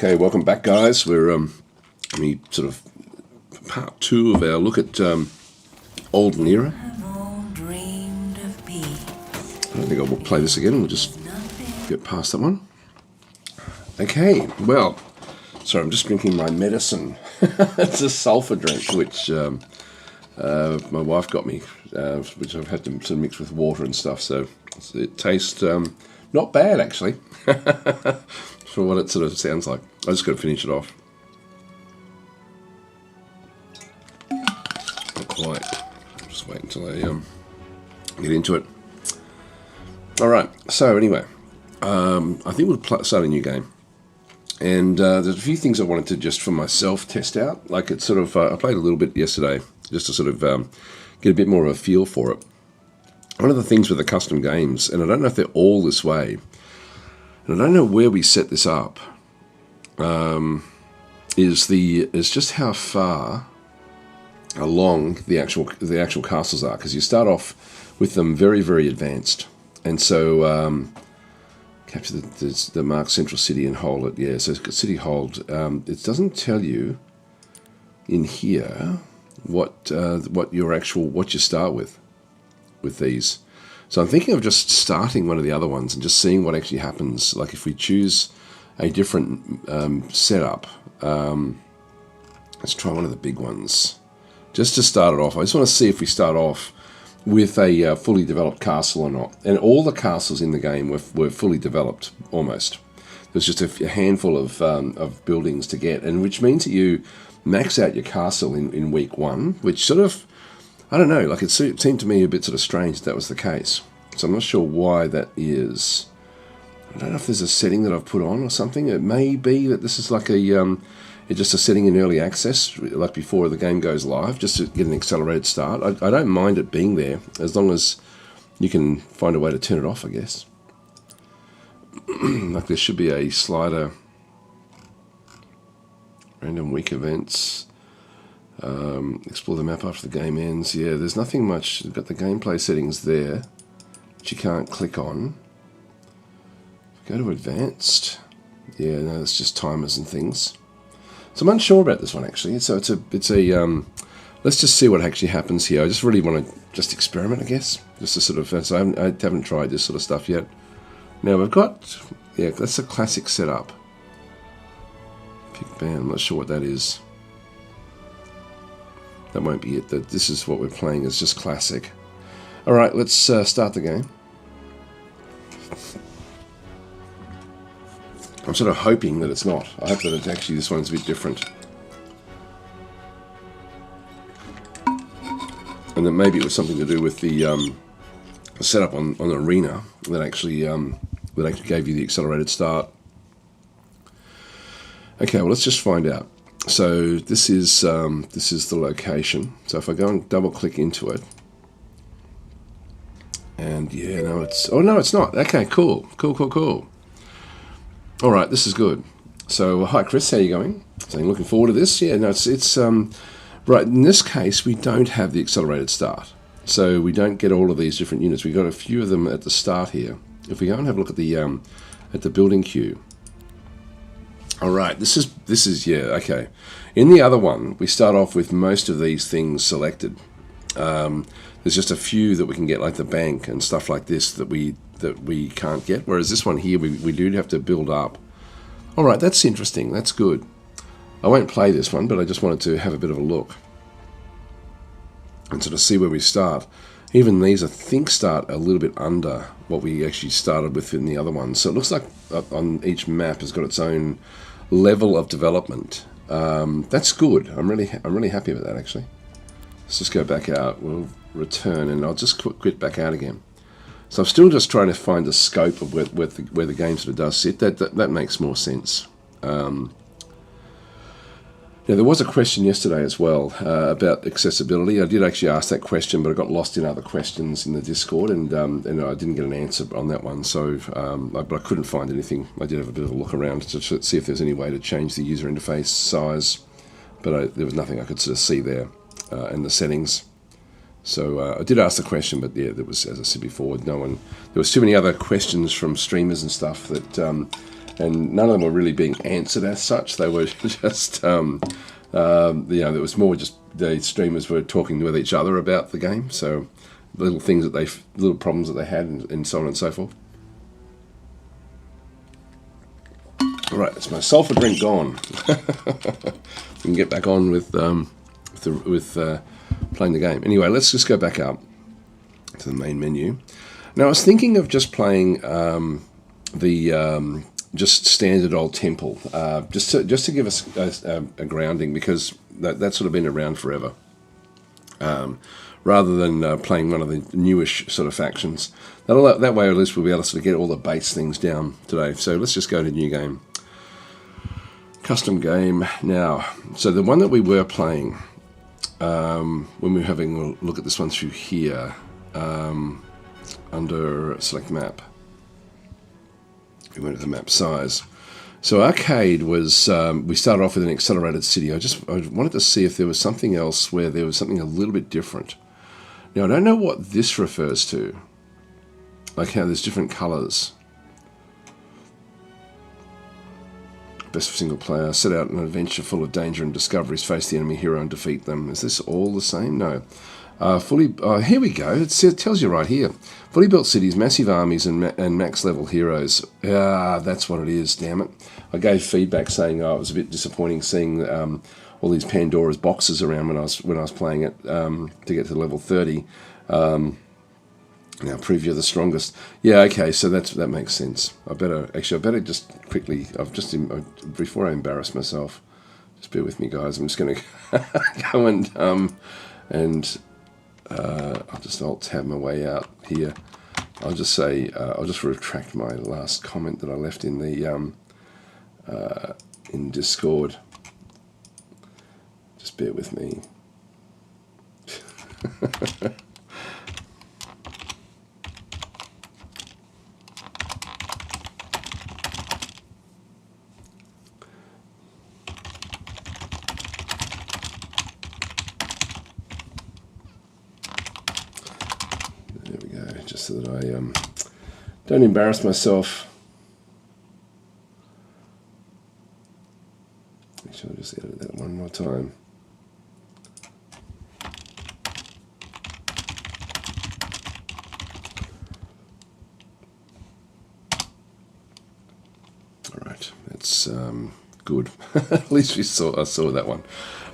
Okay, welcome back, guys. We're sort of part two of our look at Olden era. I don't think I will play this again. We'll just get past that one. Okay, well, sorry, I'm just drinking my medicine. It's a sulfur drink, which my wife got me, which I've had to sort of mix with water and stuff. So it tastes not bad, actually, for what it sort of sounds like. I just got to finish it off. Not quite. I'll just wait until I get into it. All right. So anyway, I think we'll start a new game. And there's a few things I wanted to just for myself test out. Like it's sort of, I played a little bit yesterday just to sort of get a bit more of a feel for it. One of the things with the custom games, and I don't know if they're all this way, and I don't know where we set this up, is just how far along the actual castles are, because you start off with them very, very advanced, and so capture the mark central city and hold it. Yeah, so city hold. It doesn't tell you in here what you start with these. So I'm thinking of just starting one of the other ones and just seeing what actually happens. Like if we choose a different setup, let's try one of the big ones just to start it off. I just want to see if we start off with a fully developed castle or not. And all the castles in the game were fully developed, almost. There's just a handful of buildings to get, and which means that you max out your castle in week one, which sort of, I don't know, like it seemed to me a bit sort of strange that was the case. So I'm not sure why that is. I don't know if there's a setting that I've put on or something. It may be that this is like it's just a setting in early access, like before the game goes live, just to get an accelerated start. I don't mind it being there, as long as you can find a way to turn it off, I guess. Like there should be a slider, random week events, explore the map after the game ends. Yeah, there's nothing much. You've got the gameplay settings there, which you can't click on. Go to advanced. Yeah, no, it's just timers and things. So I'm unsure about this one actually. So it's a let's just see what actually happens here. I just really want to just experiment, I guess, just to sort of. So I haven't tried this sort of stuff yet. Now we've got, yeah, that's a classic setup. Pick band. I'm not sure what that is. That won't be it. This is what we're playing. It's just classic. All right, let's start the game. I'm sort of hoping that it's not. I hope that it's actually, this one's a bit different. And that maybe it was something to do with the setup on Arena that actually gave you the accelerated start. Okay, well let's just find out. So this is the location. So if I go and double click into it, and yeah, no, it's not. Okay, cool. All right, this is good. So, hi Chris, how are you going? Saying looking forward to this. Yeah, no, it's right. In this case, we don't have the accelerated start, so we don't get all of these different units. We got a few of them at the start here. If we go and have a look at the building queue. All right, this is yeah, okay. In the other one, we start off with most of these things selected. There's just a few that we can get, like the bank and stuff like this that we can't get. Whereas this one here, we do have to build up. All right, that's interesting. That's good. I won't play this one, but I just wanted to have a bit of a look and sort of see where we start. Even these, I think, start a little bit under what we actually started with in the other one. So it looks like on each map has got its own level of development. That's good. I'm really happy with that, actually. Let's just go back out. We'll return, and I'll just quit back out again. So I'm still just trying to find the scope of where the game sort of does sit. That makes more sense. Yeah, there was a question yesterday as well about accessibility. I did actually ask that question, but I got lost in other questions in the Discord, and I didn't get an answer on that one. So, but I couldn't find anything. I did have a bit of a look around to see if there's any way to change the user interface size, but there was nothing I could sort of see there in the settings. So I did ask the question, but yeah, there was, as I said before, no one. There was too many other questions from streamers and stuff that and none of them were really being answered as such. They were just, it was more just the streamers were talking with each other about the game. So little problems that they had, and so on and so forth. All right, it's my sulfur drink gone. We can get back on with playing the game. Anyway, let's just go back up to the main menu. Now, I was thinking of just playing just standard old temple, just to give us a grounding, because that's sort of been around forever. Rather than playing one of the newish sort of factions. That way, at least we'll be able to sort of get all the base things down today. So let's just go to new game. Custom game now. So the one that we were playing, when we were having a look at this one through here, under select map, we went to the map size. So arcade was, we started off with an accelerated city. I wanted to see if there was something else where there was something a little bit different. Now I don't know what this refers to, like how there's different colours. Best for single player. Set out an adventure full of danger and discoveries. Face the enemy hero and defeat them. Is this all the same? No. Here we go. It tells you right here. Fully built cities, massive armies, and max level heroes. That's what it is. Damn it! I gave feedback saying it was a bit disappointing seeing all these Pandora's boxes around when I was playing it to get to level 30. Now, preview of the strongest. Yeah, okay, so that makes sense. I better just quickly, before I embarrass myself, just bear with me, guys. I'm just going to go and I'll just alt-tab my way out here. I'll just say, I'll just retract my last comment that I left in the in Discord. Just bear with me. Just so that I don't embarrass myself. Make sure I just edit that one more time. All right, that's good. At least I saw that one.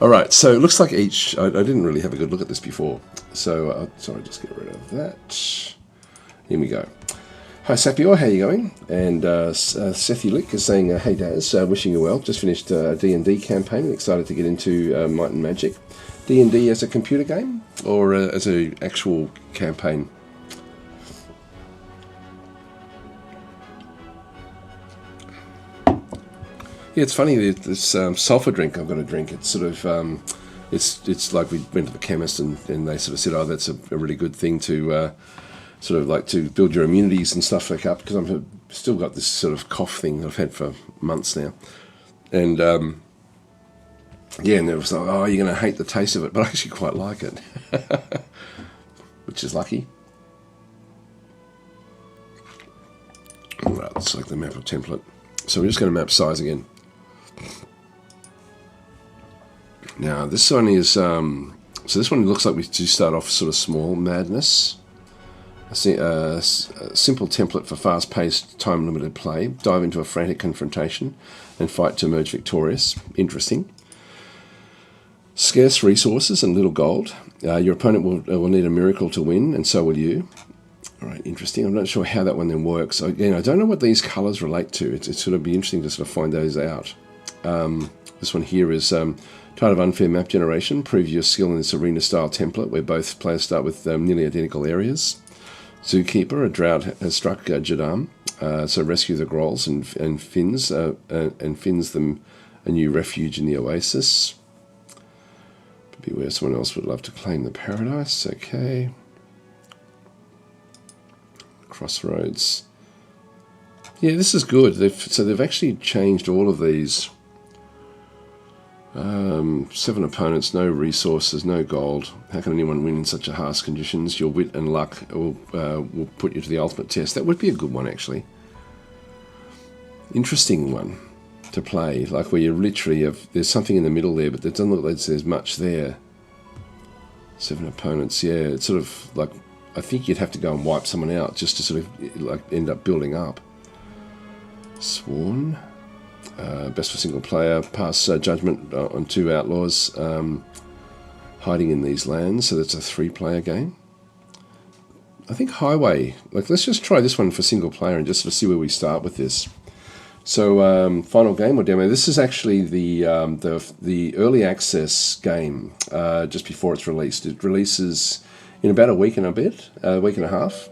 All right, so it looks like each. I didn't really have a good look at this before, so sorry, just get rid of that. Here we go. Hi Sapio, how you going? And Sethy Lick is saying, hey Daz, wishing you well. Just finished a D&D campaign and excited to get into Might and Magic. D&D as a computer game or as an actual campaign? Yeah, it's funny, this sulfur drink I've got to drink. It's sort of, it's like we went to the chemist and they sort of said, oh, that's a really good thing to sort of like to build your immunities and stuff like up, because I've still got this sort of cough thing that I've had for months now. And and it was like, oh, you're going to hate the taste of it, but I actually quite like it, which is lucky. All right, let's select the map of template. So we're just going to map size again. Now this one is, so this one looks like we do start off sort of small madness. A simple template for fast-paced, time-limited play. Dive into a frantic confrontation and fight to emerge victorious. Interesting. Scarce resources and little gold. Your opponent will need a miracle to win, and so will you. All right, interesting. I'm not sure how that one then works. Again, I don't know what these colours relate to. It's sort of be interesting to sort of find those out. This one here is Tide of Unfair Map Generation. Prove your skill in this arena-style template where both players start with nearly identical areas. Zookeeper, a drought has struck Jadam, so rescue the Grolls and fins them a new refuge in the Oasis. Beware, someone else would love to claim the paradise. Okay. Crossroads. Yeah, this is good. They've actually changed all of these. 7 opponents, no resources, no gold. How can anyone win in such a harsh conditions? Your wit and luck will put you to the ultimate test. That would be a good one, actually. interesting one to play, like where you literally have, there's something in the middle there, but it doesn't look like there's much there. 7 opponents, yeah, it's sort of like, I think you'd have to go and wipe someone out just to sort of like end up building up. Sworn, best for single player, pass judgment on 2 outlaws hiding in these lands, so that's a 3-player game. I think Highway, like let's just try this one for single player and just sort of see where we start with this. So final game or demo. This is actually the early access game just before it's released. It releases in about a week and a bit, a week and a half.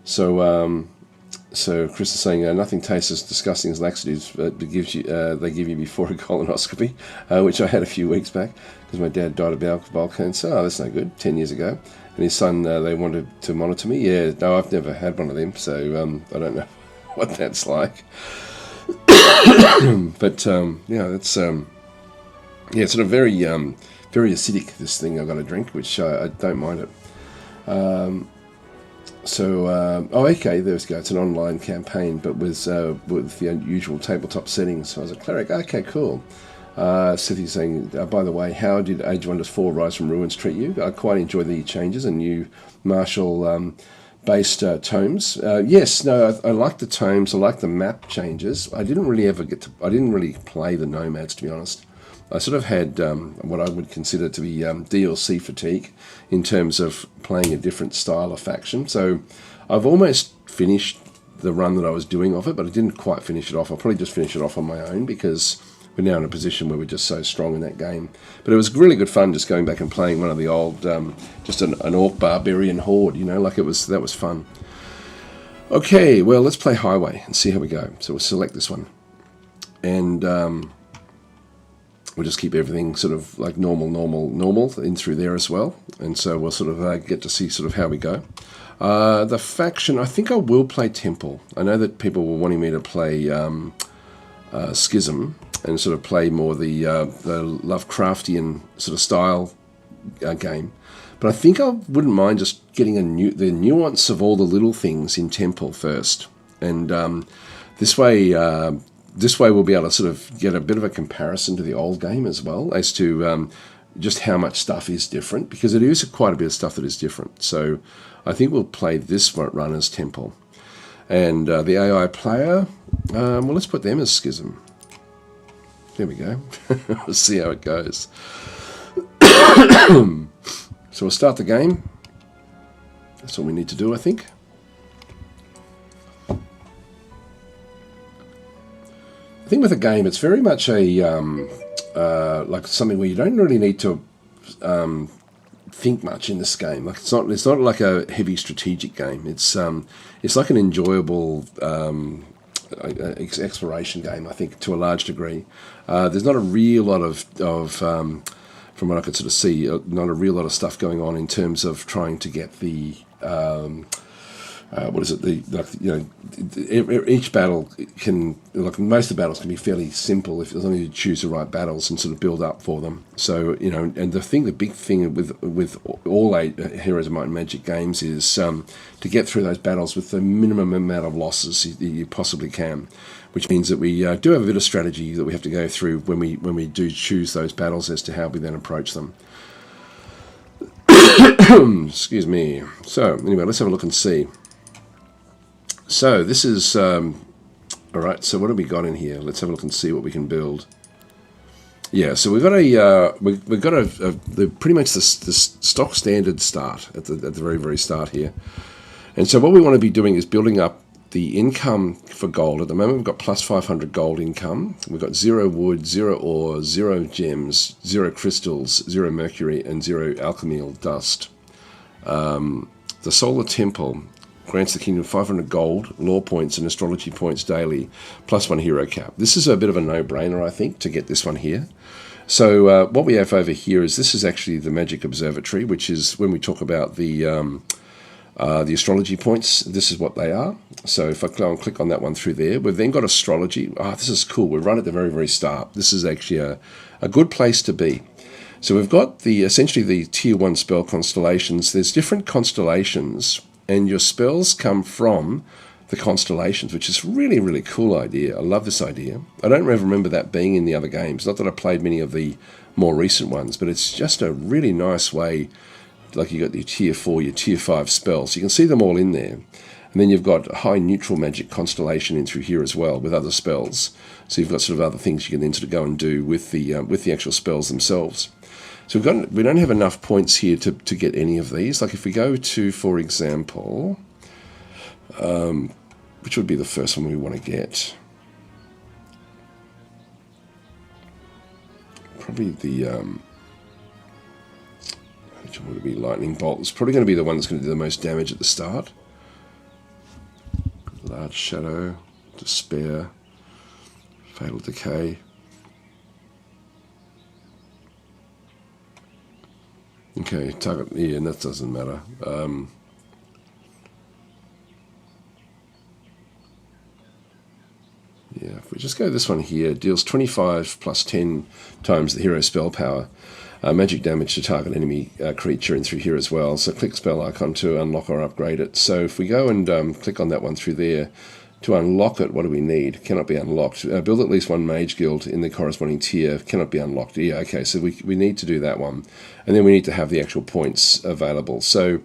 So so Chris is saying nothing tastes as disgusting as laxatives they give you before a colonoscopy, which I had a few weeks back because my dad died of bowel cancer. Oh, that's no good. 10 years ago, and his son they wanted to monitor me. Yeah, no, I've never had one of them, so I don't know what that's like. But yeah, it's yeah, it's sort of very very acidic, this thing I've got to drink, which I don't mind it. Oh, okay, there we go. It's an online campaign, but with the unusual tabletop settings. So I was a cleric. Okay, cool. Sithy's saying, by the way, how did Age of Wonders 4 Rise from Ruins treat you? I quite enjoy the changes and new martial based tomes. Yes, no, I like the tomes. I like the map changes. I didn't really play the nomads, to be honest. I sort of had what I would consider to be DLC fatigue in terms of playing a different style of faction. So I've almost finished the run that I was doing of it, but I didn't quite finish it off. I'll probably just finish it off on my own because we're now in a position where we're just so strong in that game. But it was really good fun just going back and playing one of the old, just an orc barbarian horde, you know, like that was fun. Okay, well, let's play Highway and see how we go. So we'll select this one. And we'll just keep everything sort of like normal in through there as well. And so we'll sort of get to see sort of how we go. The faction, I think I will play Temple. I know that people were wanting me to play Schism and sort of play more the Lovecraftian sort of style game. But I think I wouldn't mind just getting the nuance of all the little things in Temple first. And this way we'll be able to sort of get a bit of a comparison to the old game as well as to just how much stuff is different, because it is quite a bit of stuff that is different. So I think we'll play this run as Temple. And the AI player, well, let's put them as Schism. There we go. We'll see how it goes. So we'll start the game. That's all we need to do, I think. I think with a game, it's very much a like something where you don't really need to think much in this game. Like it's not like a heavy strategic game. It's like an enjoyable exploration game, I think, to a large degree. There's not a real lot of from what I could sort of see, not a real lot of stuff going on in terms of trying to get the what is it? Each battle can, like most of the battles, can be fairly simple if as long as you choose the right battles and sort of build up for them. So and the big thing with all Heroes of Might and Magic games is to get through those battles with the minimum amount of losses you possibly can, which means that we do have a bit of strategy that we have to go through when we do choose those battles as to how we then approach them. Excuse me. So anyway, let's have a look and see. So this is all right. So what have we got in here? Let's have a look and see what we can build. Yeah, so we've got we've got pretty much the stock standard start at the very start here, and so what we want to be doing is building up the income for gold. At the moment, we've got plus 500 gold income. We've got 0 wood, 0 ore, 0 gems, 0 crystals, 0 mercury, and 0 alchemical dust. The Solar Temple grants the kingdom 500 gold, lore points, and astrology points daily, plus 1 hero cap. This is a bit of a no-brainer, I think, to get this one here. So what we have over here is this is actually the Magic Observatory, which is when we talk about the astrology points, this is what they are. So if I go and click on that one through there, we've then got astrology. This is cool. We're right at the very start. This is actually a good place to be. So we've got essentially the tier 1 spell constellations. There's different constellations, and your spells come from the constellations, which is really, really cool idea. I love this idea. I don't ever remember that being in the other games. Not that I played many of the more recent ones, but it's just a really nice way. Like you got your tier 4, your tier 5 spells. You can see them all in there. And then you've got high neutral magic constellation in through here as well with other spells. So you've got sort of other things you can then sort of go and do with the actual spells themselves. So we don't have enough points here to get any of these. Like if we go to, for example, which would be the first one we want to get? Probably the, which one would it be? Lightning Bolt. It's probably going to be the one that's going to do the most damage at the start. Large Shadow, Despair, Fatal Decay. Okay, target, yeah, and that doesn't matter. Yeah, if we just go this one here, deals 25 plus 10 times the hero spell power. Magic damage to target enemy creature in through here as well. So click spell icon to unlock or upgrade it. So if we go and click on that one through there, to unlock it, what do we need? Cannot be unlocked. Build at least one mage guild in the corresponding tier. Cannot be unlocked. Yeah, okay, so we need to do that one. And then we need to have the actual points available. So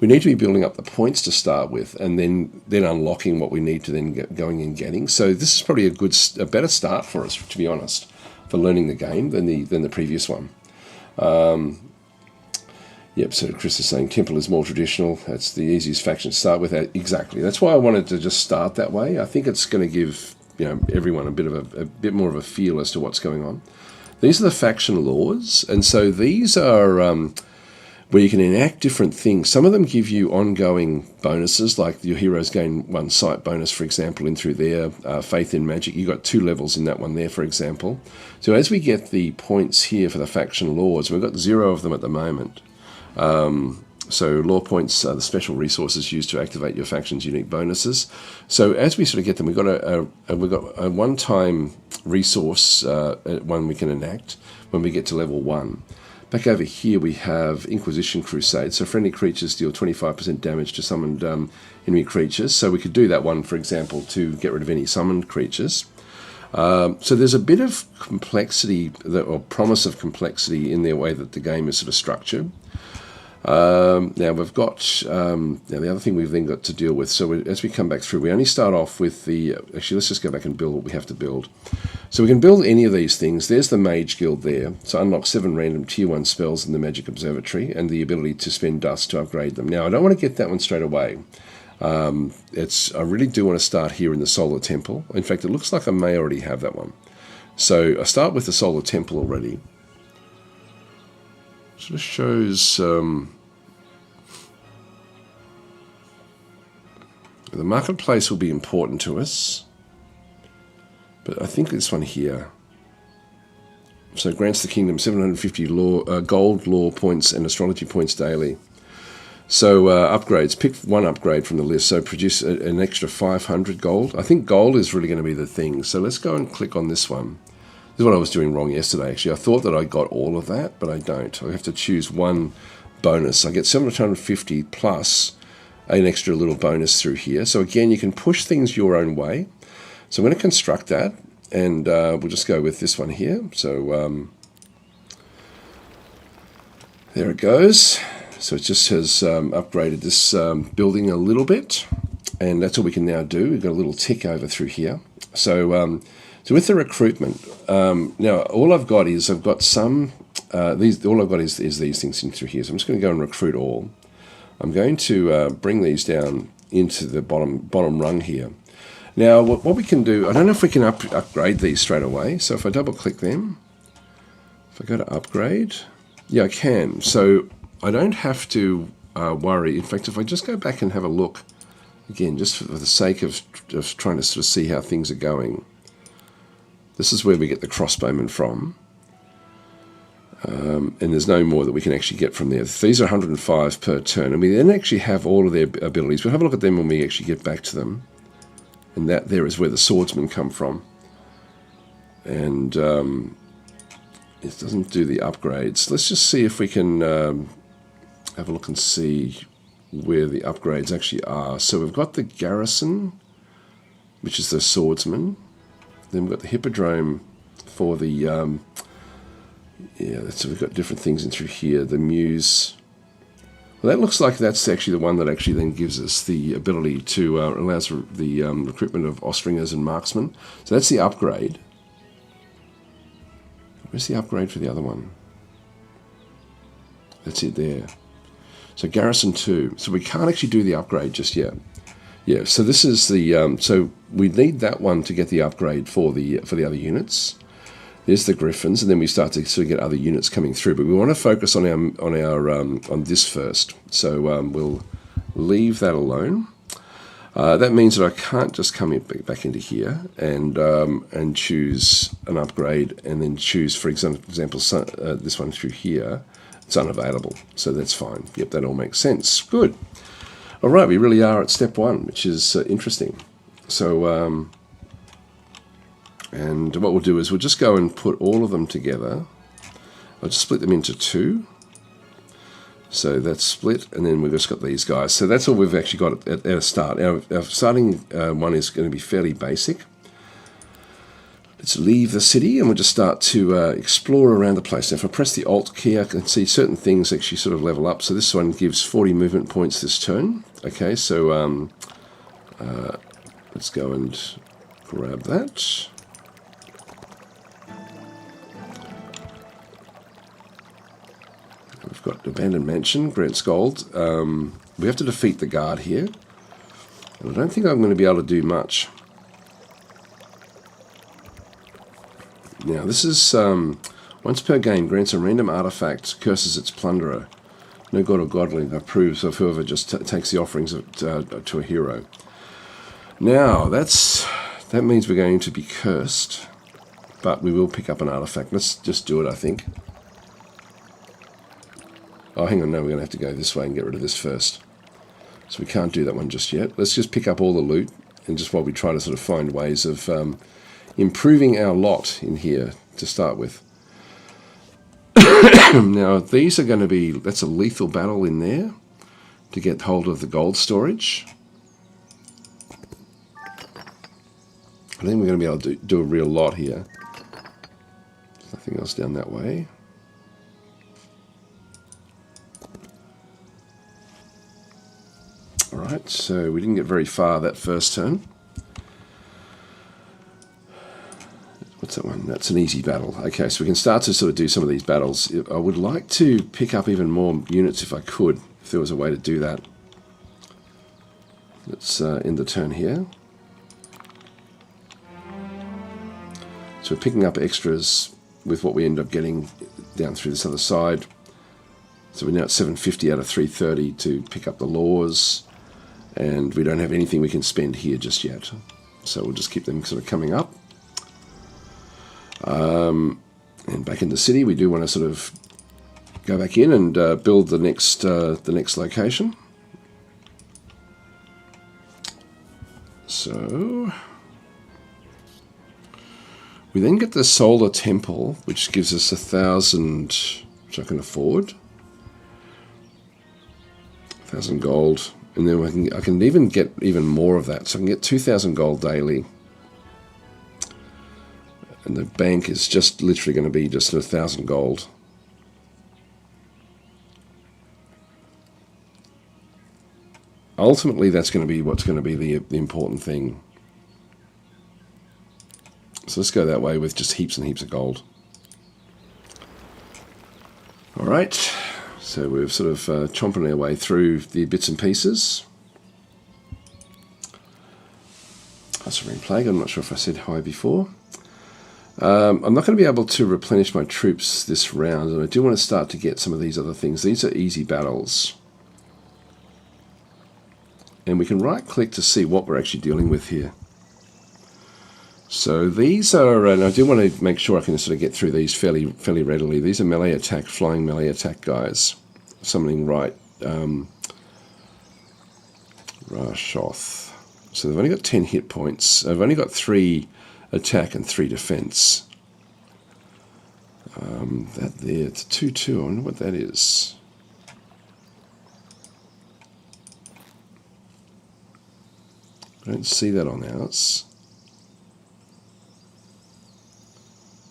we need to be building up the points to start with, and then unlocking what we need to then get going and getting. So this is probably a better start for us, to be honest, for learning the game than the previous one. Yep, so Chris is saying Temple is more traditional. That's the easiest faction to start with. Exactly. That's why I wanted to just start that way. I think it's going to give everyone a bit more of a feel as to what's going on. These are the faction laws, and so these are where you can enact different things. Some of them give you ongoing bonuses, like your heroes gain 1 sight bonus, for example, in through there. Faith in magic, you got 2 levels in that one there, for example. So as we get the points here for the faction laws, we've got 0 of them at the moment. So law points are the special resources used to activate your faction's unique bonuses. So as we sort of get them, we've got a one-time resource one we can enact when we get to level 1. Back over here we have Inquisition Crusade. So friendly creatures deal 25% damage to summoned enemy creatures. So we could do that one, for example, to get rid of any summoned creatures. So there's a bit of complexity, or promise of complexity, in the way that the game is sort of structured. Now we've got now the other thing we've then got to deal with. So as we come back through, we only start off with the actually let's just go back and build what we have to build. So we can build any of these things. There's the Mage Guild there. So unlock 7 random tier 1 spells in the Magic Observatory and the ability to spend dust to upgrade them. Now I don't want to get that one straight away. I really do want to start here in the Solar Temple. In fact, it looks like I may already have that one. So I start with the Solar Temple already. Sort of shows the marketplace will be important to us, but I think this one here. So grants the kingdom 750 gold lore points and astrology points daily. So upgrades, pick one upgrade from the list. So produce an extra 500 gold. I think gold is really going to be the thing. So let's go and click on this one. This is what I was doing wrong yesterday, actually. I thought that I got all of that, but I don't. I have to choose one bonus. I get 750 plus an extra little bonus through here. So again, you can push things your own way. So I'm going to construct that, and we'll just go with this one here. So there it goes. So it just has upgraded this building a little bit, and that's all we can now do. We've got a little tick over through here. So so with the recruitment, now all I've got is I've got some these. All I've got is these things in through here. So I'm just going to go and recruit all. I'm going to bring these down into the bottom rung here. Now what we can do, I don't know if we can upgrade these straight away. So if I double click them, if I go to upgrade, yeah, I can. So I don't have to worry. In fact, if I just go back and have a look again, just for the sake of trying to sort of see how things are going. This is where we get the crossbowmen from. And there's no more that we can actually get from there. These are 105 per turn. And we then actually have all of their abilities. We'll have a look at them when we actually get back to them. And that there is where the swordsmen come from. And it doesn't do the upgrades. Let's just see if we can have a look and see where the upgrades actually are. So we've got the garrison. which is the swordsman. Then we've got the hippodrome for the, so we've got different things in through here. The muse. Well, that looks like that's actually the one that actually then gives us the ability to, allows the recruitment of Ostringers and marksmen. So that's the upgrade. Where's the upgrade for the other one? That's it there. So garrison 2. So we can't actually do the upgrade just yet. Yeah, so this is the, so we need that one to get the upgrade for the other units. There's the Griffins, and then we start to sort of get other units coming through. But we want to focus on on this first. So we'll leave that alone. That means that I can't just come back into here and choose an upgrade, and then choose, for example, this one through here. It's unavailable, so that's fine. Yep, that all makes sense. Good. All right, we really are at step 1, which is interesting. So. And what we'll do is we'll just go and put all of them together. I'll just split them into 2. So that's split, and then we've just got these guys. So that's all we've actually got at a start. Our starting one is going to be fairly basic. Let's leave the city, and we'll just start to explore around the place. Now, if I press the Alt key, I can see certain things actually sort of level up. So this one gives 40 movement points this turn. Okay, so let's go and grab that. We've got Abandoned Mansion, grants gold. We have to defeat the guard here. And I don't think I'm going to be able to do much. Now, this is once per game, grants a random artifact, curses its plunderer. No god or godling approves of whoever just takes the offerings to a hero. Now, that means we're going to be cursed, but we will pick up an artifact. Let's just do it, I think. Oh, hang on, no, we're going to have to go this way and get rid of this first. So we can't do that one just yet. Let's just pick up all the loot, and just while we try to sort of find ways of improving our lot in here to start with. Now, these are going to be, that's a lethal battle in there to get hold of the gold storage. I think we're going to be able to do a real lot here. There's nothing else down that way. Alright, so we didn't get very far that first turn. What's that one? That's an easy battle. Okay, so we can start to sort of do some of these battles. I would like to pick up even more units if I could, if there was a way to do that. Let's end the turn here. So we're picking up extras with what we end up getting down through this other side. So we're now at 750 out of 330 to pick up the laws. And we don't have anything we can spend here just yet. So we'll just keep them sort of coming up. And back in the city, we do want to sort of go back in and build the next location. So we then get the solar temple, which gives us 1,000, which I can afford. 1,000 gold. And then I can even get even more of that. So I can get 2,000 gold daily. And the bank is just literally going to be just 1,000 gold. Ultimately, that's going to be what's going to be the important thing. So let's go that way with just heaps and heaps of gold. All right. So we're sort of chomping our way through the bits and pieces. Serene Plague, I'm not sure if I said hi before. I'm not going to be able to replenish my troops this round, and I do want to start to get some of these other things. These are easy battles. And we can right-click to see what we're actually dealing with here. So these are, and I do want to make sure I can sort of get through these fairly readily. These are melee attack, flying melee attack guys. Summoning right, Rashoth. So they've only got 10 hit points. I've only got 3 attack and 3 defense. That there, it's a 2-2. I wonder what that is. I don't see that on ours.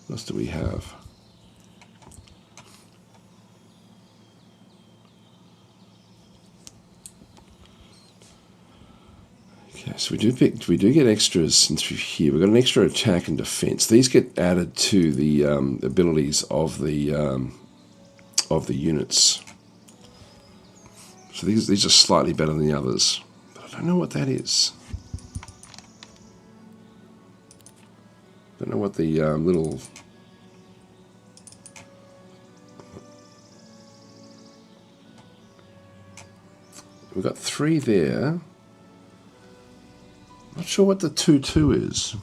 What else do we have? Okay, so we do get extras through here. We've got an extra attack and defense. These get added to the abilities of the units. So these are slightly better than the others, but I don't know what that is. Don't know what the little... We've got 3 there. Not sure what the 2-2 is.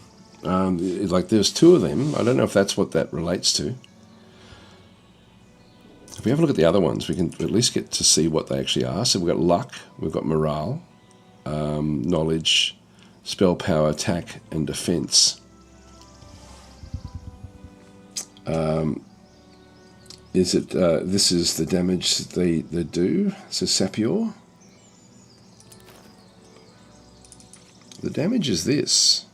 Like there's 2 of them. I don't know if that's what that relates to. If we have a look at the other ones, we can at least get to see what they actually are. So we've got luck, we've got morale, knowledge, spell power, attack, and defense. This is the damage they do, so Sapior. The damage is this.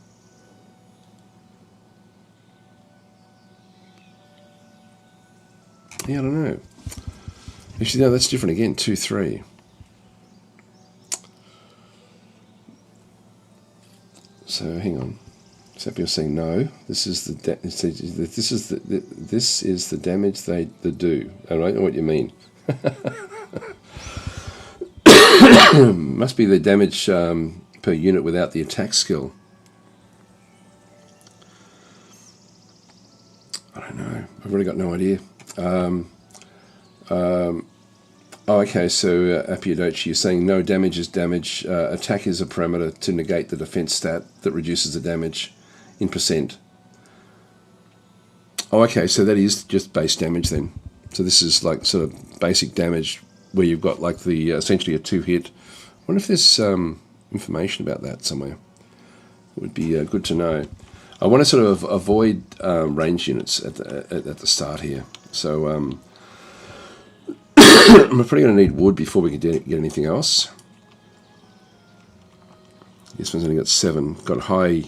Yeah, I don't know. Actually, no, that's different again, 2-3. So hang on. Sapior's saying no. This is the damage they do. I don't know what you mean. Must be the damage per unit without the attack skill. I don't know. I've really got no idea. Okay, so Apiodochi, you're saying no damage is damage. Attack is a parameter to negate the defense stat that reduces the damage in percent. Oh, okay, so that is just base damage then. So this is like sort of basic damage where you've got like the essentially a 2-hit. I wonder if there's information about that somewhere. It would be good to know. I want to sort of avoid range units at the start here. So I'm probably going to need wood before we can get anything else. This one's only got 7. Got high.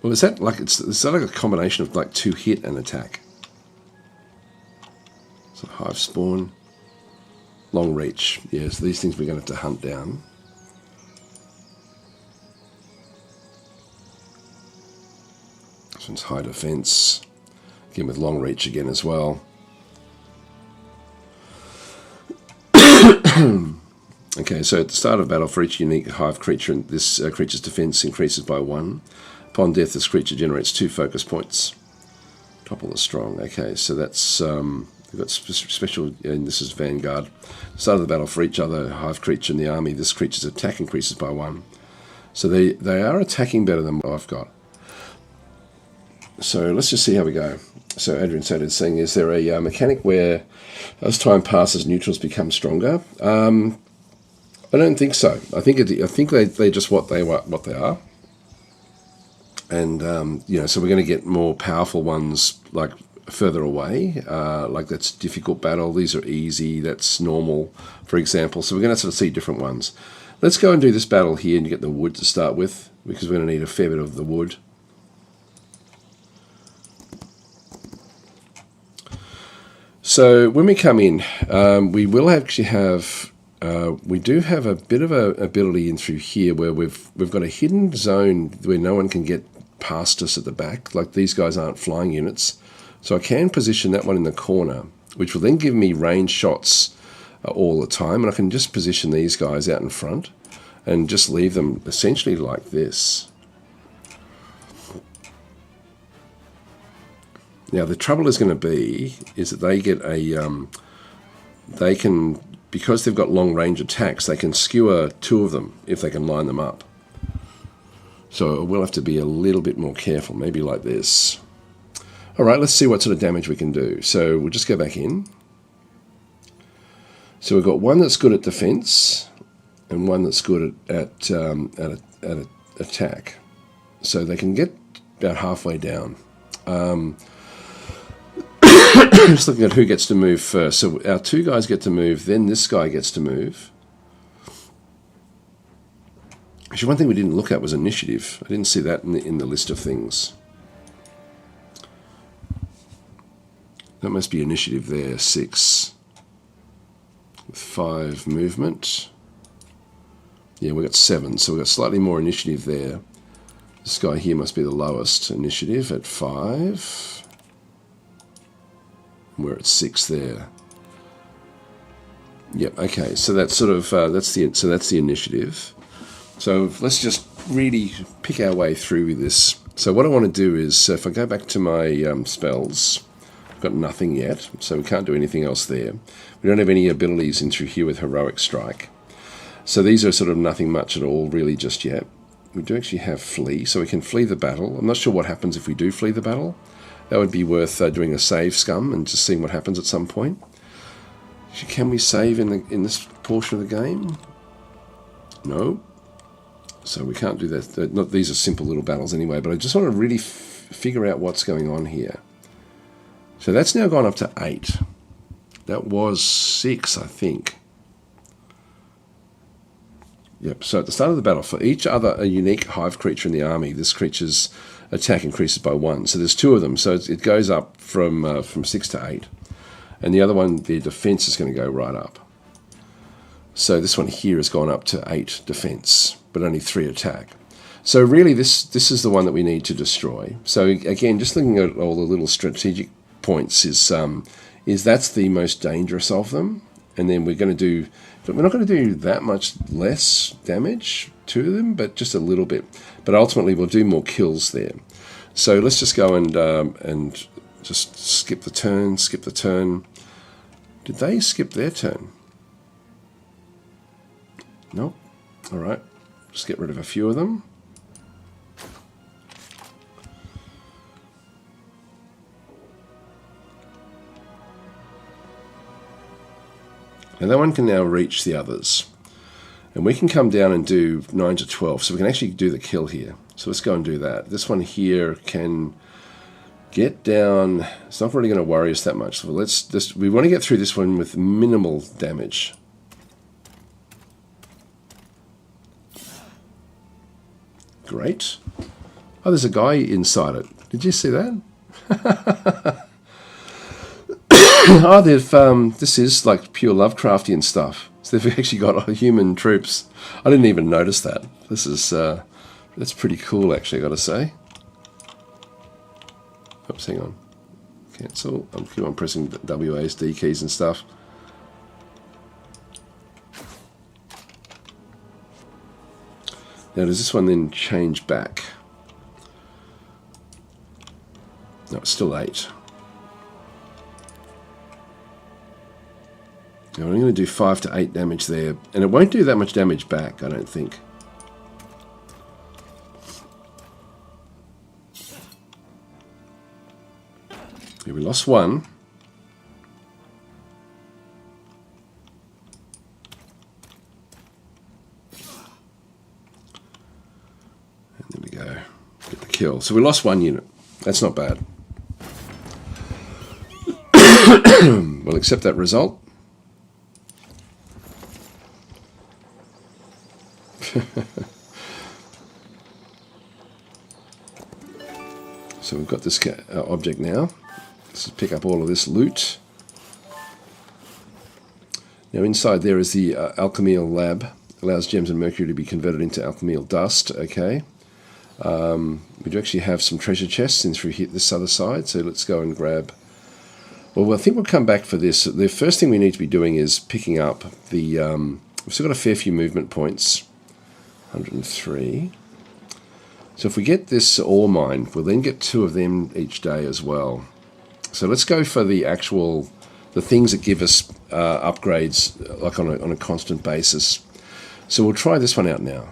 Well, is that like is that like a combination of like 2-hit and attack? So hive spawn, long reach. Yeah, so these things we're going to have to hunt down. This one's high defense. Again with long reach again as well. Okay, so at the start of battle, for each unique hive creature, this creature's defense increases by 1. Upon death, this creature generates 2 focus points. Topple the strong. Okay, so that's we've got special, and this is Vanguard. Start of the battle, for each other hive creature in the army, this creature's attack increases by 1. So they are attacking better than what I've got. So let's just see how we go. So Adrian Soda is saying, is there a mechanic where as time passes, neutrals become stronger? I don't think so. I think they just what they are. And so we're going to get more powerful ones like further away. Like that's difficult battle. These are easy. That's normal, for example. So we're going to sort of see different ones. Let's go and do this battle here and get the wood to start with, because we're going to need a fair bit of the wood. So when we come in, we will actually have. We do have a bit of a ability in through here where we've got a hidden zone where no one can get past us at the back. Like these guys aren't flying units, so I can position that one in the corner, which will then give me range shots all the time, and I can just position these guys out in front and just leave them essentially like this. Now the trouble is going to be is that they get a they can, because they've got long range attacks, they can skewer 2 of them if they can line them up. So we'll have to be a little bit more careful, maybe like this. All right, let's see what sort of damage we can do. So we'll just go back in. So we've got one that's good at defense and one that's good at attack. So they can get about halfway down. Just looking at who gets to move first. So our 2 guys get to move, then this guy gets to move. Actually, one thing we didn't look at was initiative. I didn't see that in the list of things. That must be initiative there, 6. With 5 movement. Yeah, we've got 7, so we've got slightly more initiative there. This guy here must be the lowest initiative at 5. We're at 6 there. Yep, okay, so that's sort of, that's the initiative. So let's just really pick our way through this. So what I want to do is, if I go back to my spells, I've got nothing yet, so we can't do anything else there. We don't have any abilities in through here with Heroic Strike. So these are sort of nothing much at all really just yet. We do actually have Flee, so we can flee the battle. I'm not sure what happens if we do flee the battle. That would be worth doing a save scum and just seeing what happens at some point. Can we save in this portion of the game? No. So we can't do that. Not, these are simple little battles anyway, but I just want to really figure out what's going on here. So that's now gone up to 8. That was 6, I think. Yep, so at the start of the battle, for each other unique hive creature in the army, this creature's attack increases by 1. So there's 2 of them, so it goes up from 6 to 8. And the other one, the defense is going to go right up. So this one here has gone up to 8 defense, but only 3 attack. So really this is the one that we need to destroy. So again, just looking at all the little strategic points is that's the most dangerous of them. And then we're going to do, but we're not going to do that much less damage to them, but just a little bit. But ultimately we'll do more kills there. So let's just go and just skip the turn. Did they skip their turn? Nope. All right. Just get rid of a few of them. And that one can now reach the others. And we can come down and do 9 to 12. So we can actually do the kill here. So let's go and do that. This one here can get down. It's not really going to worry us that much. So we want to get through this one with minimal damage. Great. Oh, there's a guy inside it. Did you see that? Oh, this is like pure Lovecraftian stuff. So they've actually got human troops. I didn't even notice that. This is that's pretty cool, actually, I got to say. Oops, hang on. Cancel. I'm keep on pressing WASD keys and stuff. Now, does this one then change back? No, it's still 8. Now, I'm going to do 5 to 8 damage there, and it won't do that much damage back, I don't think. Here, we lost 1. Get the kill. So we lost 1 unit. That's not bad. We'll accept that result. So we've got this object now. Let's pick up all of this loot. Now inside there is the alchemial lab. Allows gems and mercury to be converted into alchemial dust. Okay. We do actually have some treasure chests in through this other side, so let's go and grab. Well, I think we'll come back for this. The first thing we need to be doing is picking up the. We've still got a fair few movement points, 103. So if we get this ore mine, we'll then get 2 of them each day as well. So let's go for the things that give us upgrades like on a constant basis. So we'll try this one out now.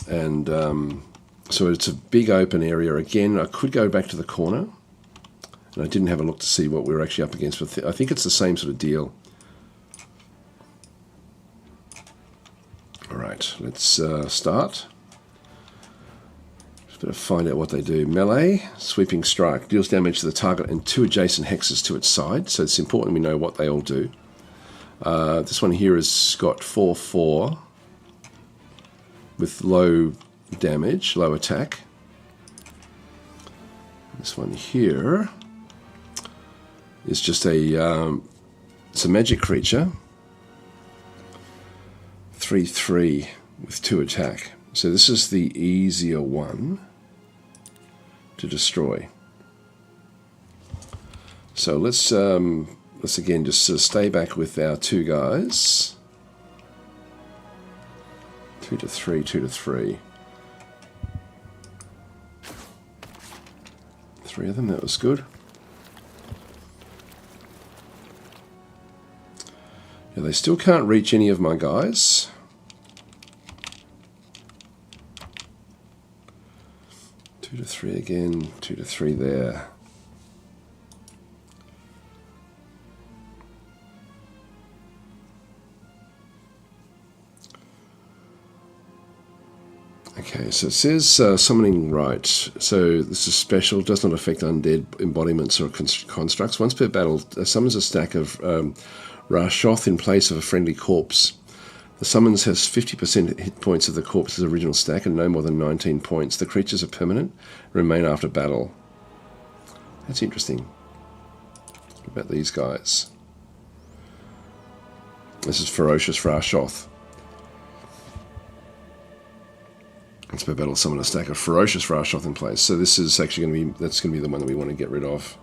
And so it's a big open area again. I could go back to the corner, and I didn't have a look to see what we were actually up against. But I think it's the same sort of deal. All right, let's start. Just better find out what they do. Melee, sweeping strike, deals damage to the target and 2 adjacent hexes to its side. So it's important we know what they all do. This one here has got 4/4. With low damage, low attack. This one here is just a it's a magic creature, 3/3 with 2 attack. So this is the easier one to destroy. So let's again just sort of stay back with our 2 guys. 2/3, 2/3. 3 of them, that was good. Yeah, they still can't reach any of my guys. Two to three again, 2/3 there. Okay, so it says summoning right. So this is special, does not affect undead embodiments or constructs. Once per battle, summons a stack of Rashoth in place of a friendly corpse. The summons has 50% hit points of the corpse's original stack and no more than 19 points. The creatures are permanent and remain after battle. That's interesting. What about these guys? This is Ferocious Rashoth. Once per battle, summon a stack of Ferocious Rashoth in place. So this is actually going to be, that's going to be the one that we want to get rid of.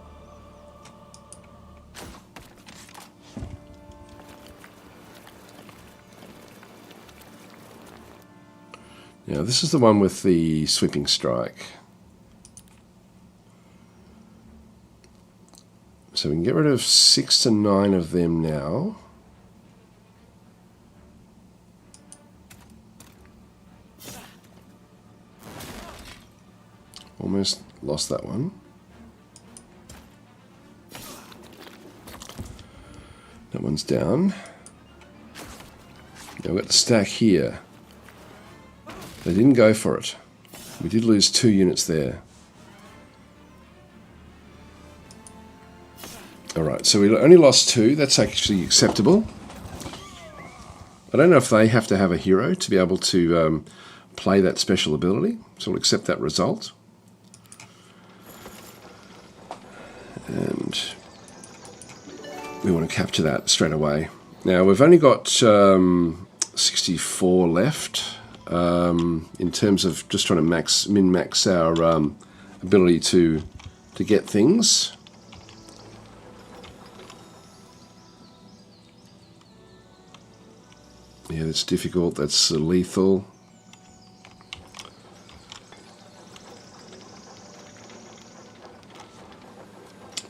Now this is the one with the sweeping strike. So we can get rid of 6 to 9 of them now. Almost lost that one. That one's down. Now we've got the stack here. They didn't go for it. We did lose 2 units there. Alright, so we only lost 2. That's actually acceptable. I don't know if they have to have a hero to be able to play that special ability. So we'll accept that result. And we want to capture that straight away. Now we've only got 64 left. In terms of just trying to min-max our ability to get things. Yeah, that's difficult. That's lethal.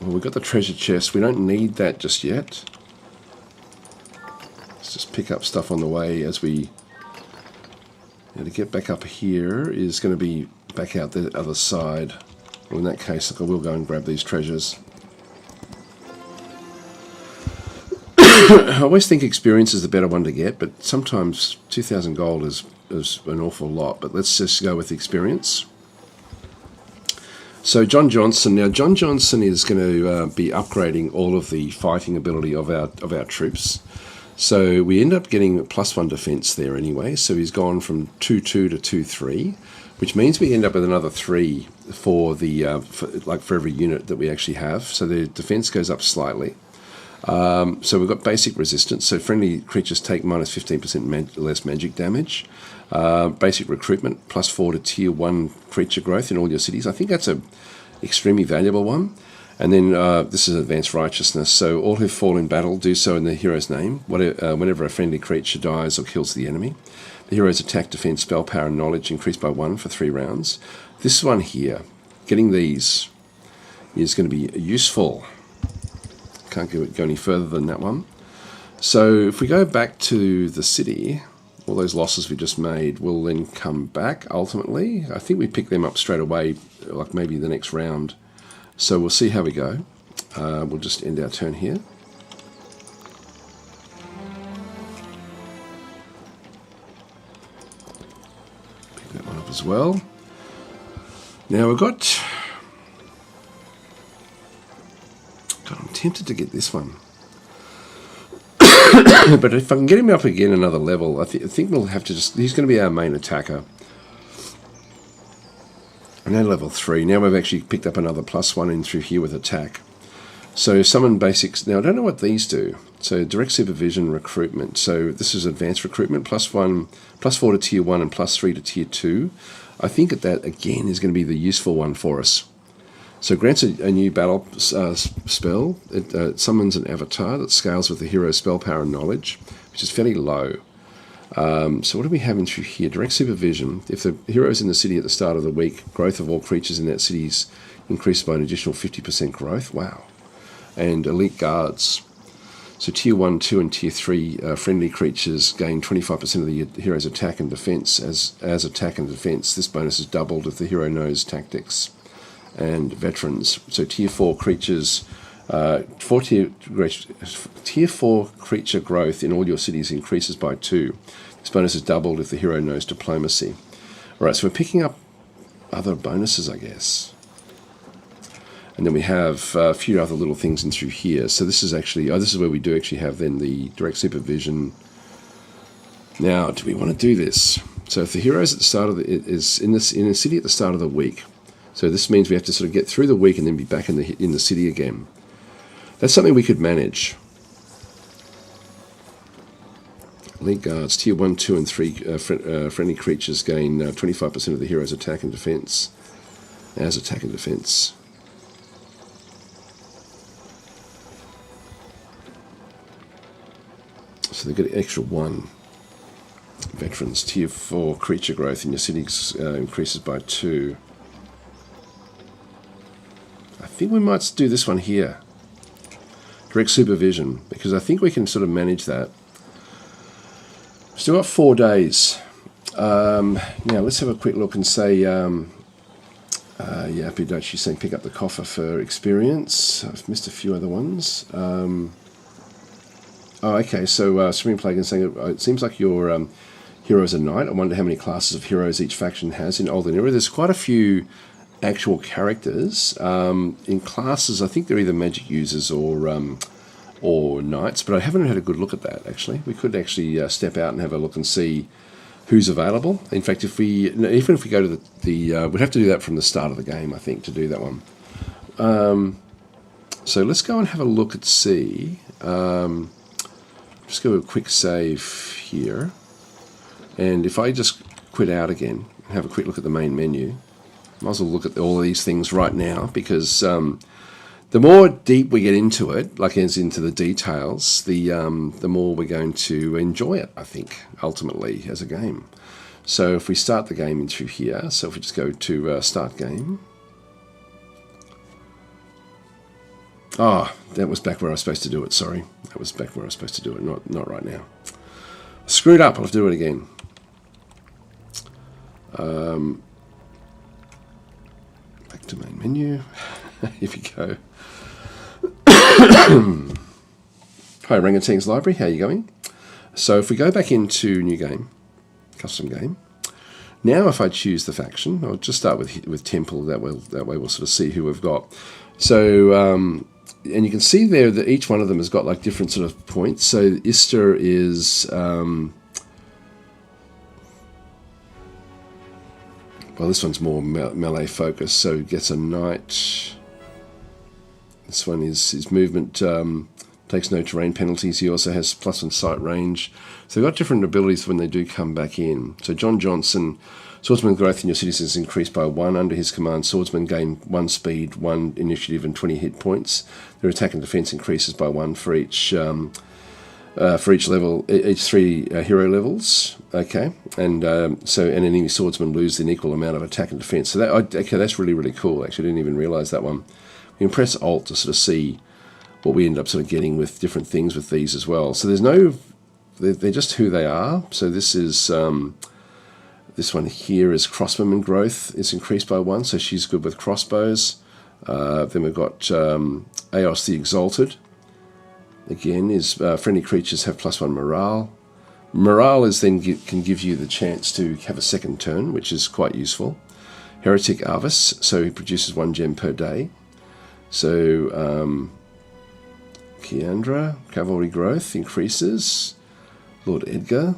Well, we've got the treasure chest. We don't need that just yet. Let's just pick up stuff on the way as we... Now to get back up here is going to be back out the other side. Well, in that case, look, I will go and grab these treasures. I always think experience is the better one to get, but sometimes 2,000 gold is an awful lot. But let's just go with experience. So John Johnson. Now John Johnson is going to be upgrading all of the fighting ability of our troops. So we end up getting a +1 defense there anyway. So he's gone from 2/2 to 2/3, which means we end up with another 3 for the for every unit that we actually have. So the defense goes up slightly. So we've got basic resistance. So friendly creatures take -15% less magic damage. Basic recruitment +4 to tier 1 creature growth in all your cities. I think that's a extremely valuable one. And then this is advanced righteousness. So all who fall in battle do so in the hero's name. Whenever a friendly creature dies or kills the enemy, the hero's attack, defense, spell power, and knowledge increase by 1 for 3 rounds. This one here, getting these is going to be useful. Can't go any further than that one. So if we go back to the city, all those losses we just made will then come back ultimately. I think we pick them up straight away, like maybe the next round. So we'll see how we go. We'll just end our turn here. Pick that one up as well. Now we've got... God, I'm tempted to get this one. But if I can get him up again another level, I think we'll have to just... He's going to be our main attacker. And now level 3. Now we've actually picked up another +1 in through here with attack. So summon basics. Now I don't know what these do. So direct supervision recruitment. So this is advanced recruitment, +1, +4 to tier 1 and +3 to tier 2. I think that again is going to be the useful one for us. So grants a new battle spell. It summons an avatar that scales with the hero's spell power and knowledge, which is fairly low. So what do we have in through here? Direct supervision. If the hero is in the city at the start of the week, growth of all creatures in that city is increased by an additional 50% growth. Wow. And elite guards. So tier 1, 2 and tier 3 friendly creatures gain 25% of the hero's attack and defense as attack and defense. This bonus is doubled if the hero knows tactics. And veterans. So tier 4 creatures, tier 4 creature growth in all your cities increases by 2. This bonus is doubled if the hero knows diplomacy. Alright, so we're picking up other bonuses, I guess. And then we have a few other little things in through here. So this is actually, this is where we do actually have then the direct supervision. Now, do we want to do this? So if the hero's at the start of is in a city at the start of the week, so this means we have to sort of get through the week and then be back in the city again. That's something we could manage. Elite guards, tier 1, 2 and 3 friendly creatures gain 25% of the hero's attack and defense. As attack and defense. So they get an extra 1. Veterans, tier 4 creature growth in your cities increases by 2. I think we might do this one here. Direct supervision, because I think we can sort of manage that. Still got 4 days. Now let's have a quick look and say, yeah, she's saying pick up the coffer for experience. I've missed a few other ones. Oh, okay, so Spring Plague is saying it seems like your heroes are knight. I wonder how many classes of heroes each faction has in Olden era. There's quite a few actual characters. In classes, I think they're either magic users or knights, but I haven't had a good look at that, actually. We could actually step out and have a look and see who's available. In fact, even if we go to we'd have to do that from the start of the game, I think, to do that one. So let's go and have a look and see. Just go a quick save here. And if I just quit out again and have a quick look at the main menu, might as well look at all of these things right now, because the more deep we get into it, like as into the details, the more we're going to enjoy it, I think, ultimately, as a game. So if we start the game in through here, so if we just go to start game. Oh, that was back where I was supposed to do it, sorry. That was back where I was supposed to do it, not right now. Screwed up, I'll have to do it again. Back to main menu. Here we go. Hi, Orangutan's Library, how are you going? So if we go back into new game, custom game, now if I choose the faction, I'll just start with Temple, that way we'll sort of see who we've got. So, and you can see there that each one of them has got like different sort of points. So Ister is, well, this one's more melee focused, so it gets a knight. This one is his movement takes no terrain penalties. He also has +1 sight range. So they've got different abilities when they do come back in. So John Johnson, swordsman growth in your cities is increased by 1 under his command. Swordsmen gain 1 speed, 1 initiative, and 20 hit points. Their attack and defense increases by 1 for each level, each 3 hero levels. Okay, and so an enemy swordsman lose an equal amount of attack and defense. So that's really, really cool. Actually, I didn't even realize that one. We can press Alt to sort of see what we end up sort of getting with different things with these as well. So there's no, they're just who they are. So this is this one here is crossbowman growth. It's increased by 1, so she's good with crossbows. Then we've got Aos the Exalted. Again, is friendly creatures have +1 morale. Morale is then can give you the chance to have a second turn, which is quite useful. Heretic Arvis, so he produces 1 gem per day. So Kiandra, cavalry growth increases. Lord Edgar,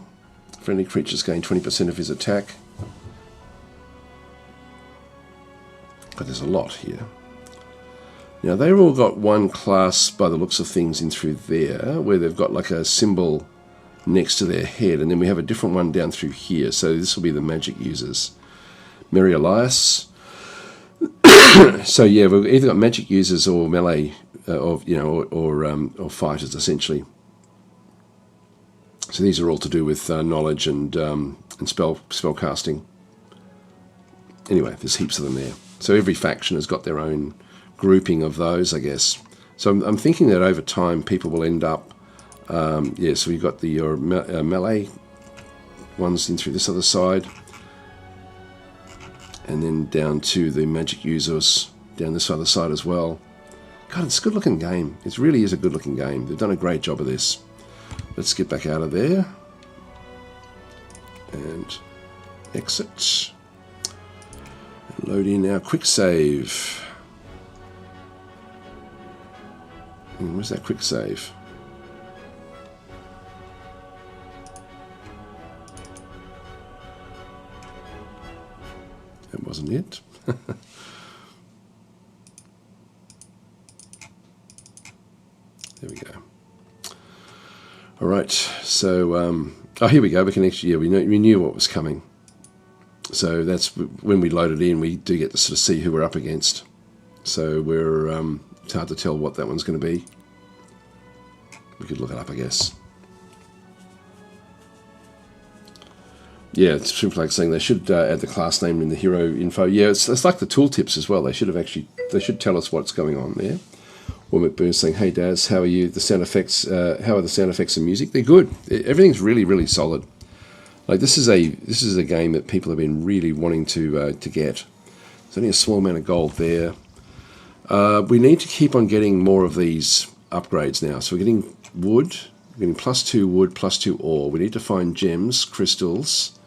friendly creatures gain 20% of his attack. But there's a lot here. Now they've all got one class by the looks of things in through there, where they've got like a symbol next to their head, and then we have a different one down through here. So this will be the magic users. Mary Elias. So yeah, we've either got magic users or melee, or fighters essentially. So these are all to do with knowledge and spell casting. Anyway, there's heaps of them there. So every faction has got their own grouping of those, I guess. So I'm thinking that over time people will end up, so we've got the melee ones in through this other side, and then down to the magic users down this other side as well. God, it's a good looking game. It really is a good looking game. They've done a great job of this. Let's get back out of there and exit. Load in our quick save. Where's that quick save? That wasn't it. There we go. All right, so here we go. We can actually, we knew what was coming. So that's when we load it in, we do get to sort of see who we're up against. So we're it's hard to tell what that one's going to be. We could look it up, I guess. Yeah, it's simply like saying they should add the class name in the hero info. Yeah, it's like the tooltips as well. They should tell us what's going on there. Will McBoon's saying, "Hey Daz, how are you? The sound effects, how are the sound effects and music? They're good. Everything's really, really solid. Like this is a game that people have been really wanting to get. There's only a small amount of gold there. We need to keep on getting more of these upgrades now. So we're getting wood, we're getting +2 wood, +2 ore. We need to find gems, crystals.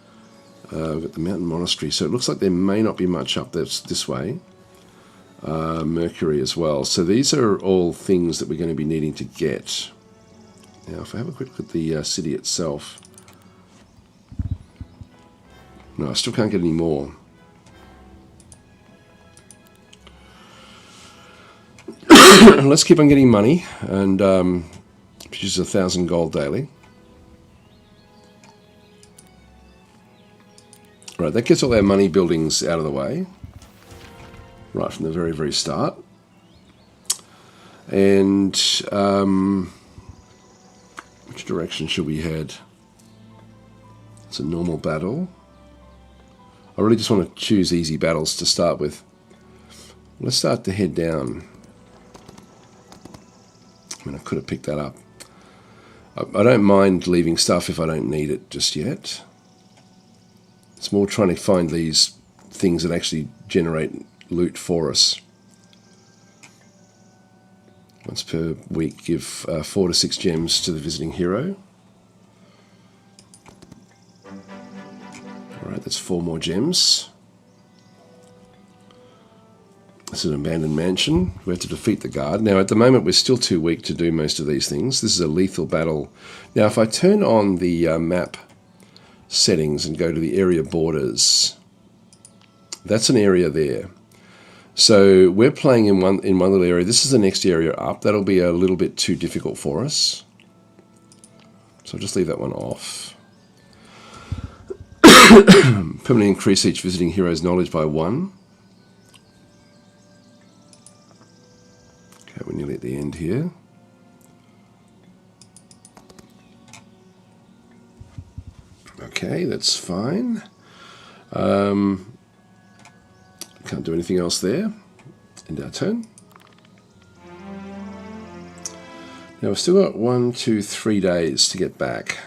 We've got the mountain monastery. So it looks like there may not be much up this way. Mercury as well. So these are all things that we're going to be needing to get. Now, if I have a quick look at the city itself. No, I still can't get any more. Let's keep on getting money and produce 1,000 gold daily. Right, that gets all our money buildings out of the way. Right from the very, very start. And which direction should we head? It's a normal battle. I really just want to choose easy battles to start with. Let's start to head down. I mean, I could have picked that up. I don't mind leaving stuff if I don't need it just yet. It's more trying to find these things that actually generate loot for us. Once per week, give 4 to 6 gems to the visiting hero. Alright, that's 4 more gems. This is an abandoned mansion. We have to defeat the guard. Now, at the moment, we're still too weak to do most of these things. This is a lethal battle. Now, if I turn on the map settings and go to the area borders, that's an area there. So we're playing in one little area. This is the next area up. That'll be a little bit too difficult for us. So I'll just leave that one off. Permanently increase each visiting hero's knowledge by 1. Okay, we're nearly at the end here. Okay, that's fine. Can't do anything else there. End our turn. Now we've still got 1, 2, 3 days to get back.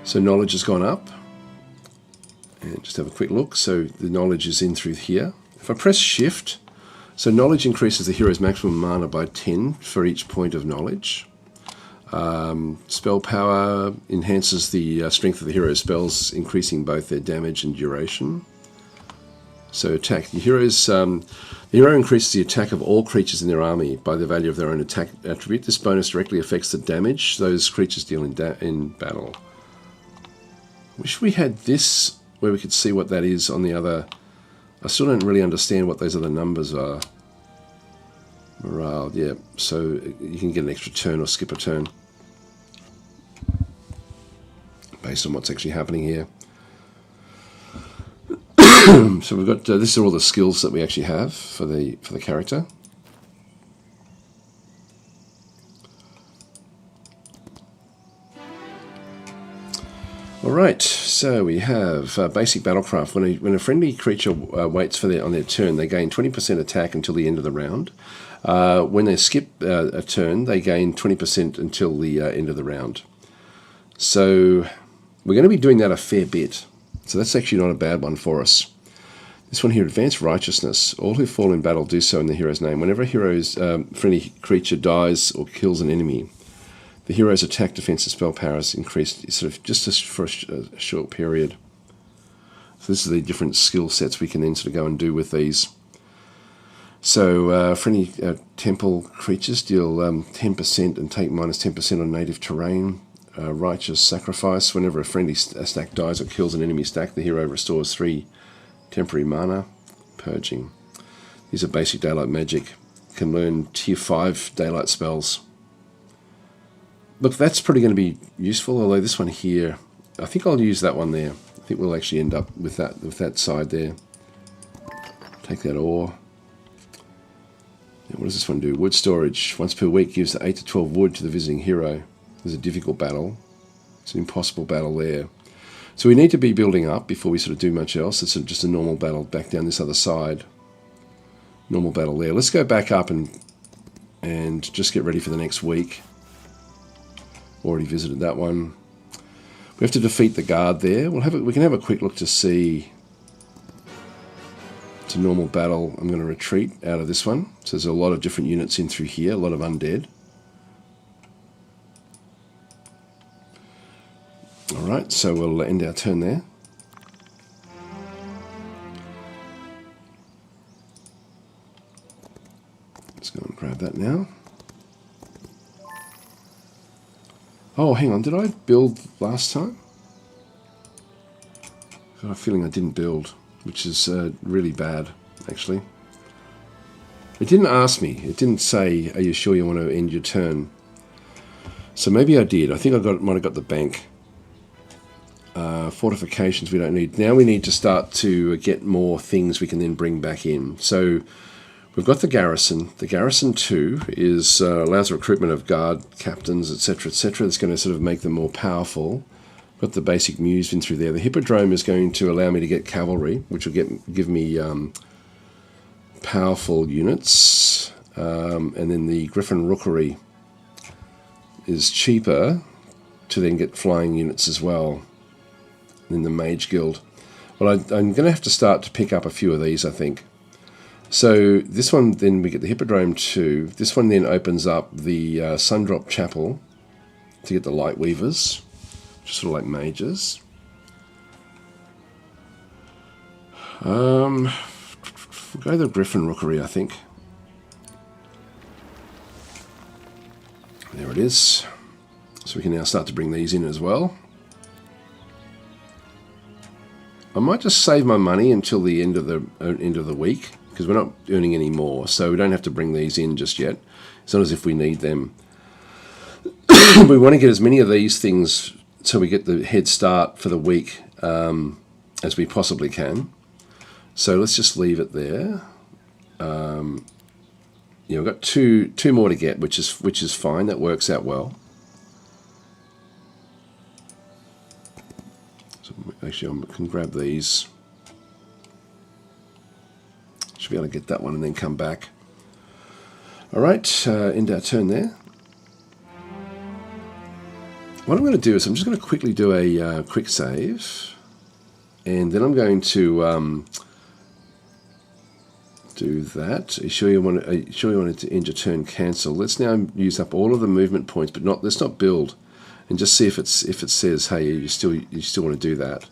So knowledge has gone up. And just have a quick look. So the knowledge is in through here. If I press shift, so knowledge increases the hero's maximum mana by 10 for each point of knowledge. Spell power enhances the strength of the hero's spells, increasing both their damage and duration. So attack. The hero increases the attack of all creatures in their army by the value of their own attack attribute. This bonus directly affects the damage those creatures deal in battle. Wish we had this where we could see what that is on the other I still don't really understand what those other numbers are. Morale, yeah, so you can get an extra turn or skip a turn based on what's actually happening here. So we've got, this are all the skills that we actually have for the character. Alright, so we have basic battlecraft. When a friendly creature waits on their turn, they gain 20% attack until the end of the round. When they skip a turn, they gain 20% until the end of the round. So we're going to be doing that a fair bit. So that's actually not a bad one for us. This one here, Advanced Righteousness. All who fall in battle do so in the hero's name. Whenever a hero's friendly creature dies or kills an enemy, the hero's attack, defense, and spell power is increased sort of just for a short period. So this is the different skill sets we can then sort of go and do with these. So friendly temple creatures deal 10% and take minus 10% on native terrain. Righteous Sacrifice. Whenever a friendly stack dies or kills an enemy stack, the hero restores 3 temporary mana. Purging. These are basic daylight magic. Can learn tier 5 daylight spells. Look, that's probably going to be useful, although this one here, I think I'll use that one there. I think we'll actually end up with that side there. Take that ore. And what does this one do? Wood storage. Once per week gives 8 to 12 wood to the visiting hero. There's a difficult battle. It's an impossible battle there. So we need to be building up before we sort of do much else. It's just a normal battle back down this other side. Normal battle there. Let's go back up and just get ready for the next week. Already visited that one. We have to defeat the guard there. We can have a quick look to see. It's a normal battle. I'm going to retreat out of this one. So there's a lot of different units in through here, a lot of undead. Alright, so we'll end our turn there. Let's go and grab that now. Oh, hang on, did I build last time? I've got a feeling I didn't build, which is really bad, actually. It didn't ask me. It didn't say, are you sure you want to end your turn? So maybe I did. I think I might have got the bank. Fortifications we don't need. Now we need to start to get more things we can then bring back in. So we've got the garrison. The garrison 2 is allows the recruitment of guard captains, etc., etc. That's going to sort of make them more powerful. Got the basic muse in through there. The hippodrome is going to allow me to get cavalry, which will give me powerful units. And then the griffin rookery is cheaper to then get flying units as well. In the Mage Guild. Well, I'm going to have to start to pick up a few of these, I think. So this one, then we get the Hippodrome 2. This one then opens up the Sundrop Chapel to get the Light Weavers, which are sort of like mages. We'll go to the Griffin Rookery, I think. There it is. So we can now start to bring these in as well. I might just save my money until the end of the week, because we're not earning any more, so we don't have to bring these in just yet. It's not as if we need them. We want to get as many of these things so we get the head start for the week as we possibly can. So let's just leave it there. We've got two more to get, which is fine. That works out well. So actually, I can grab these. Should be able to get that one and then come back. All right, end our turn there. What I'm going to do is I'm just going to quickly do a quick save, and then I'm going to do that. Are you sure you wanted to end your turn? Cancel. Let's now use up all of the movement points, but let's not build. And just see if it says, hey, you still want to do that.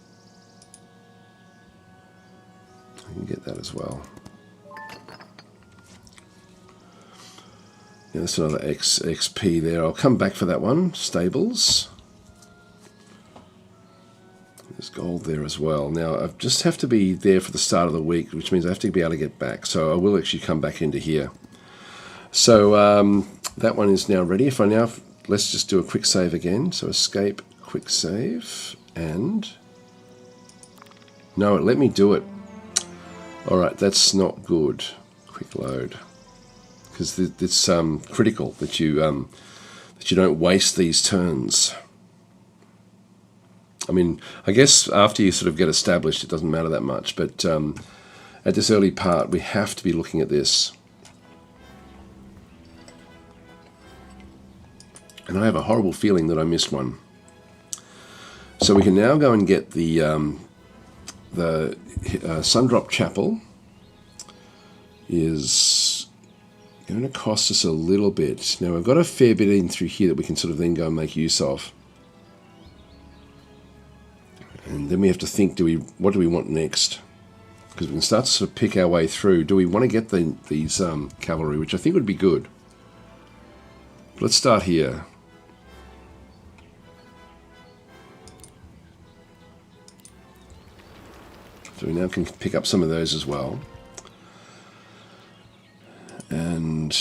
I can get that as well. Yeah, that's another XP there. I'll come back for that one. Stables. It's gold there as well. Now I just have to be there for the start of the week, which means I have to be able to get back. So I will actually come back into here. So that one is now ready. If I now, let's just do a quick save again. So escape, quick save, and no, it let me do it. All right, that's not good. Quick load, because it's critical that you don't waste these turns. I mean, I guess after you sort of get established, it doesn't matter that much. But at this early part, we have to be looking at this. And I have a horrible feeling that I missed one. So we can now go and get the Sundrop Chapel. Is going to cost us a little bit. Now we've got a fair bit in through here that we can sort of then go and make use of. And then we have to think, what do we want next? Because we can start to sort of pick our way through. Do we want to get these cavalry, which I think would be good. Let's start here. So we now can pick up some of those as well. And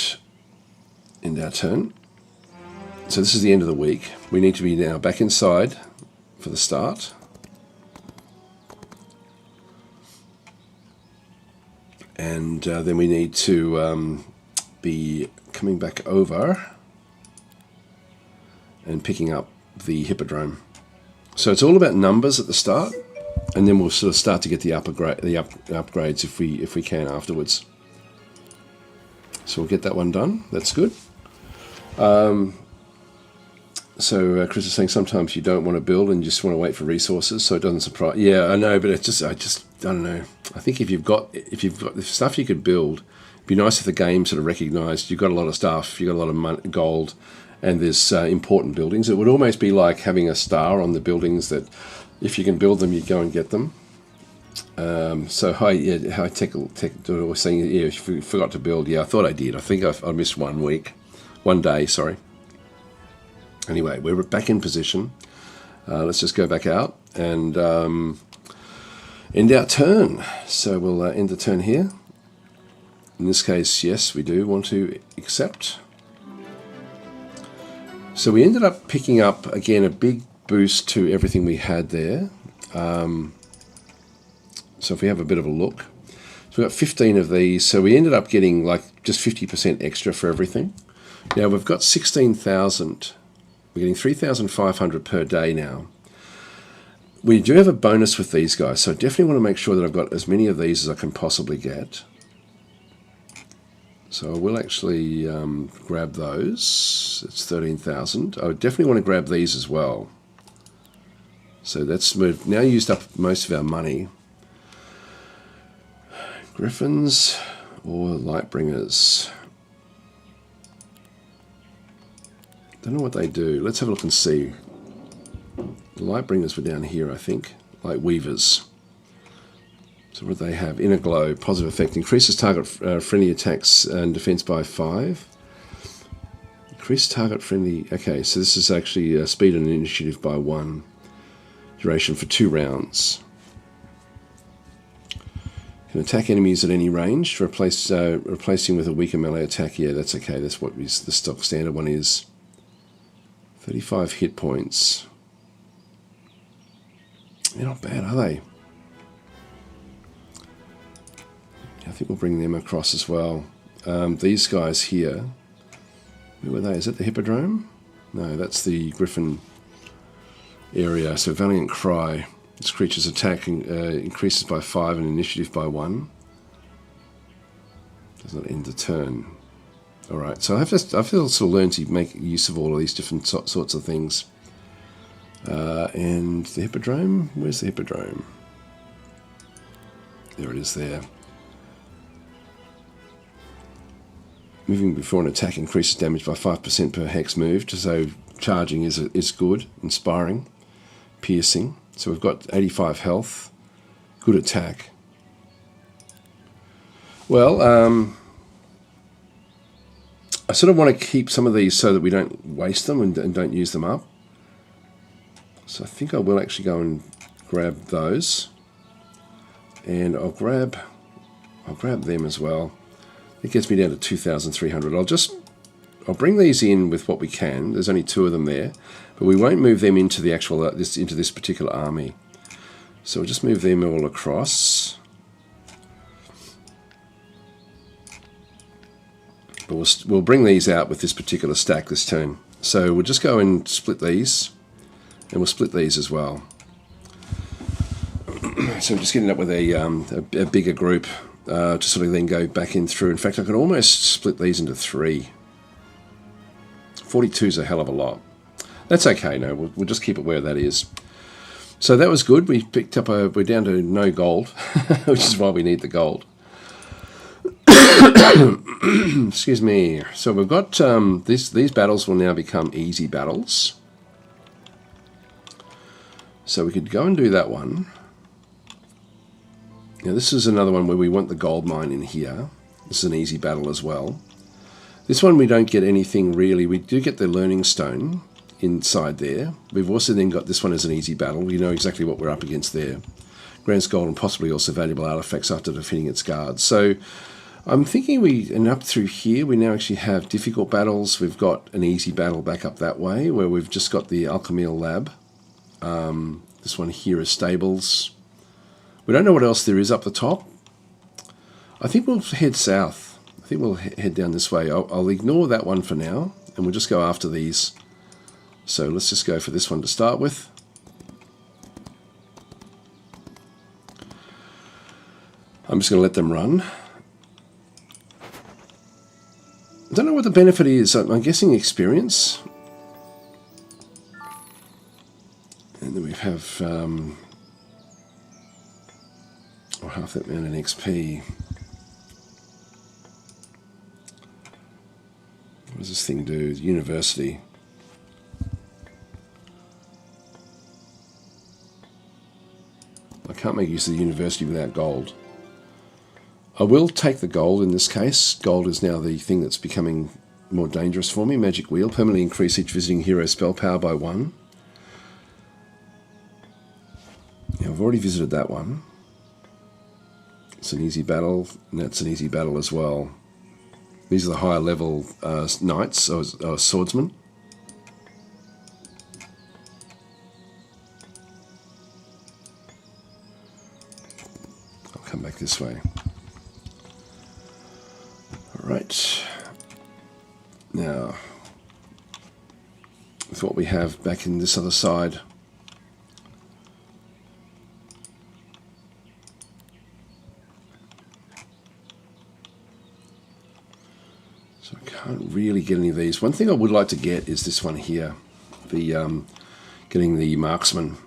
end our turn. So this is the end of the week. We need to be now back inside for the start. And then we need to be coming back over and picking up the Hippodrome. So it's all about numbers at the start, and then we'll sort of start to get the upgrades if we can afterwards. So we'll get that one done. That's good. So Chris is saying sometimes you don't want to build and you just want to wait for resources, so it doesn't surprise. Yeah, I know, but I don't know. I think if you've got the stuff you could build, it'd be nice if the game sort of recognised you've got a lot of stuff, you've got a lot of money, gold, and there's important buildings. It would almost be like having a star on the buildings that, if you can build them, you go and get them. So hi Tech was saying, yeah, if you forgot to build. Yeah, I thought I did. I think I missed 1 day, sorry. Anyway, we're back in position. Let's just go back out and end our turn. So we'll end the turn here. In this case, yes, we do want to accept. So we ended up picking up, again, a big boost to everything we had there. So if we have a bit of a look, so we've got 15 of these. So we ended up getting like just 50% extra for everything. Now we've got 16,000. We're getting 3,500 per day now. We do have a bonus with these guys, so I definitely want to make sure that I've got as many of these as I can possibly get. So I will actually grab those. It's 13,000. I would definitely want to grab these as well. So we've now used up most of our money. Griffins or Lightbringers. Don't know what they do. Let's have a look and see. The Lightbringers were down here, I think. Light Weavers. So what do they have? Inner Glow, positive effect. Increases target friendly attacks and defense by 5. Increase target friendly... Okay, so this is actually speed and initiative by 1. Duration for 2 rounds. Can attack enemies at any range. Replacing with a weaker melee attack. Yeah, that's okay. That's what the stock standard one is. 35 hit points. They're not bad, are they? I think we'll bring them across as well. These guys here. Where were they? Is that the Hippodrome? No, that's the Griffin area. So Valiant Cry. This creature's attack increases by 5 and initiative by 1. Does not end the turn. Alright, so I have to sort of learn to make use of all of these different sorts of things. And the Hippodrome? Where's the Hippodrome? There it is there. Moving before an attack increases damage by 5% per hex moved, so charging is good, inspiring, piercing. So we've got 85 health, good attack. Well, I sort of want to keep some of these so that we don't waste them and don't use them up. So I think I will actually go and grab those, and I'll grab them as well. It gets me down to 2,300. I'll bring these in with what we can. There's only 2 of them there, but we won't move them into the actual into this particular army. So we'll just move them all across. But we'll bring these out with this particular stack this turn. So we'll just go and split these, and we'll split these as well. So I'm just getting up with a bigger group to sort of then go back in through. In fact, I could almost split these into 3. 42 is a hell of a lot. That's okay, no, we'll just keep it where that is. So that was good. We picked up we're down to no gold, which is why we need the gold. Excuse me. So we've got these battles will now become easy battles. So we could go and do that one. Now this is another one where we want the gold mine in here. This is an easy battle as well. This one we don't get anything really. We do get the learning stone inside there. We've also then got this one as an easy battle. We know exactly what we're up against there. Grants gold and possibly also valuable artifacts after defeating its guards. So I'm thinking and up through here we now actually have difficult battles. We've got an easy battle back up that way where we've just got the Alchemial Lab. This one here is stables. We don't know what else there is up the top. I think we'll head south. I think we'll head down this way. I'll ignore that one for now, and we'll just go after these. So let's just go for this one to start with. I'm just going to let them run. I don't know what the benefit is. I'm guessing experience. And then we have half that amount in XP. What does this thing do? University. I can't make use of the university without gold. I will take the gold in this case. Gold is now the thing that's becoming more dangerous for me. Magic Wheel. Permanently increase each visiting hero spell power by 1. Yeah, I've already visited that one. It's an easy battle, and that's an easy battle as well. These are the higher level knights, or swordsmen. I'll come back this way. Alright. Now, with what we have back in this other side, so I can't really get any of these. One thing I would like to get is this one here, the getting the marksman.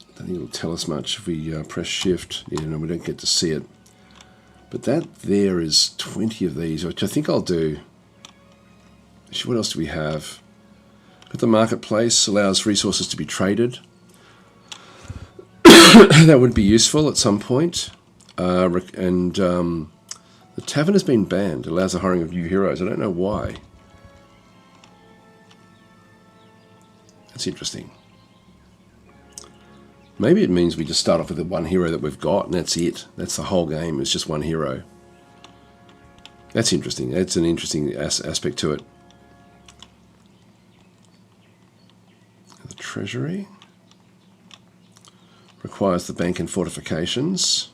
I don't think it'll tell us much if we press shift. Yeah, no, we don't get to see it. But that there is 20 of these, which I think I'll do. Actually, what else do we have? But the marketplace allows resources to be traded. That would be useful at some point. The tavern has been banned. It allows the hiring of new heroes. I don't know why. That's interesting. Maybe it means we just start off with the one hero that we've got, and that's it. That's the whole game. It's just one hero. That's interesting. That's an interesting aspect to it. The treasury requires the bank and fortifications.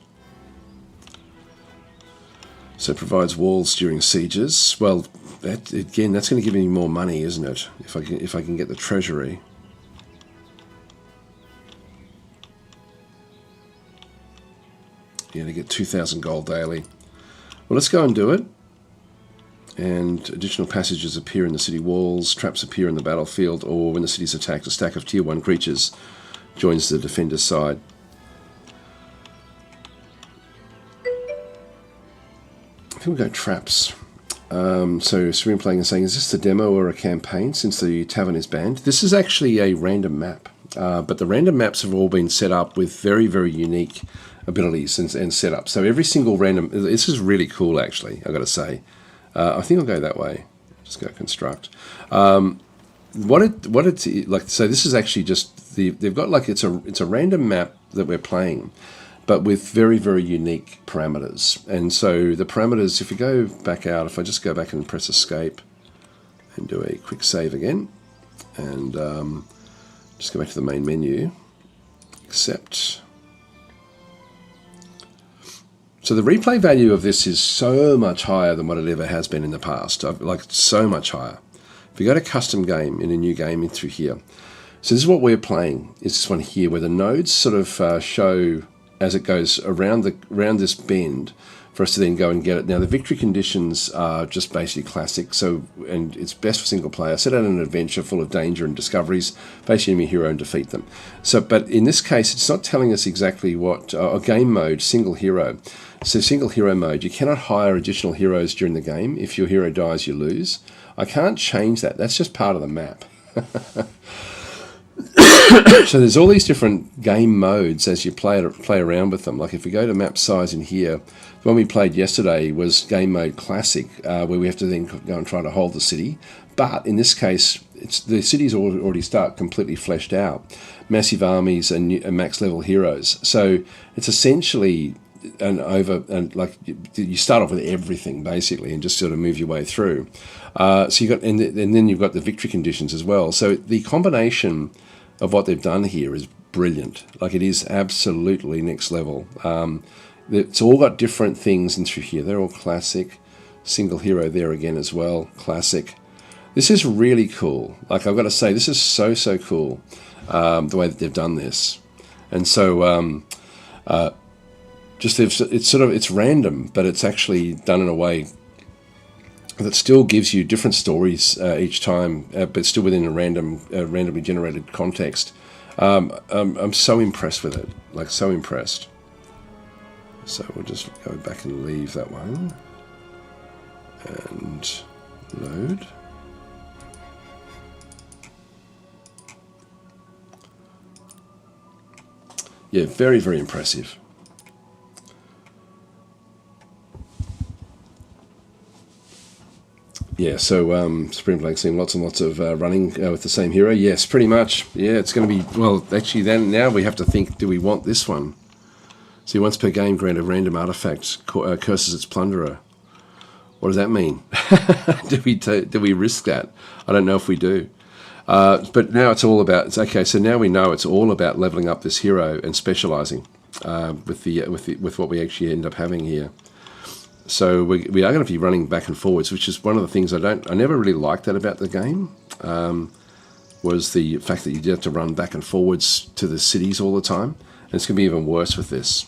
So it provides walls during sieges. Well, that again, that's going to give me more money, isn't it? If I can get the treasury. Yeah, to get 2,000 gold daily. Well, let's go and do it. And additional passages appear in the city walls, traps appear in the battlefield, or when the city is attacked, a stack of tier 1 creatures joins the defender's side. I think we'll go traps. So Serene playing and saying, is this a demo or a campaign since the tavern is banned? This is actually a random map. But the random maps have all been set up with very, very unique abilities and setup. So every single random, this is really cool actually, I've got to say. I think I'll go that way. Just go construct. What it's like, so this is actually just they've got like it's a random map that we're playing, but with very, very unique parameters. And so the parameters, if we go back out, if I just go back and press escape and do a quick save again, and just go back to the main menu, accept. So the replay value of this is so much higher than what it ever has been in the past, like so much higher. If you go to custom game in a new game in through here, so this is what we're playing, is this one here, where the nodes sort of show as it goes around this bend for us to then go and get it. Now the victory conditions are just basically classic, so, and it's best for single player. Set out an adventure full of danger and discoveries, face your enemy hero and defeat them. So, but in this case, it's not telling us exactly what, game mode, single hero. So single hero mode, you cannot hire additional heroes during the game. If your hero dies, you lose. I can't change that, that's just part of the map. So there's all these different game modes as you play around with them. Like if we go to map size in here, the one we played yesterday was game mode classic, where we have to then go and try to hold the city. But in this case, the cities already start completely fleshed out, massive armies and max level heroes. So it's essentially like you start off with everything basically and just sort of move your way through. So you got and then you've got the victory conditions as well. So the combination of what they've done here is brilliant. Like it is absolutely next level. It's all got different things in through here. They're all classic. Single hero there again as well, classic. This is really cool. Like I've got to say, this is so cool, the way that they've done this. And so it's random, but it's actually done in a way that still gives you different stories each time, but still within a randomly generated context. I'm so impressed with it, like so impressed. So we'll just go back and leave that one and load. Yeah, very, very impressive. Yeah, so Spring Blank seeing lots and lots of running with the same hero. Yes, pretty much. Yeah, it's going to be, well, actually then now we have to think, do we want this one? See, once per game, grant a random artifact curses its plunderer. What does that mean? do we risk that? I don't know if we do. But now it's all about, it's okay, so now we know it's all about leveling up this hero and specializing with what we actually end up having here. So we are going to be running back and forwards, which is one of the things I never really liked that about the game, was the fact that you did have to run back and forwards to the cities all the time. And it's going to be even worse with this.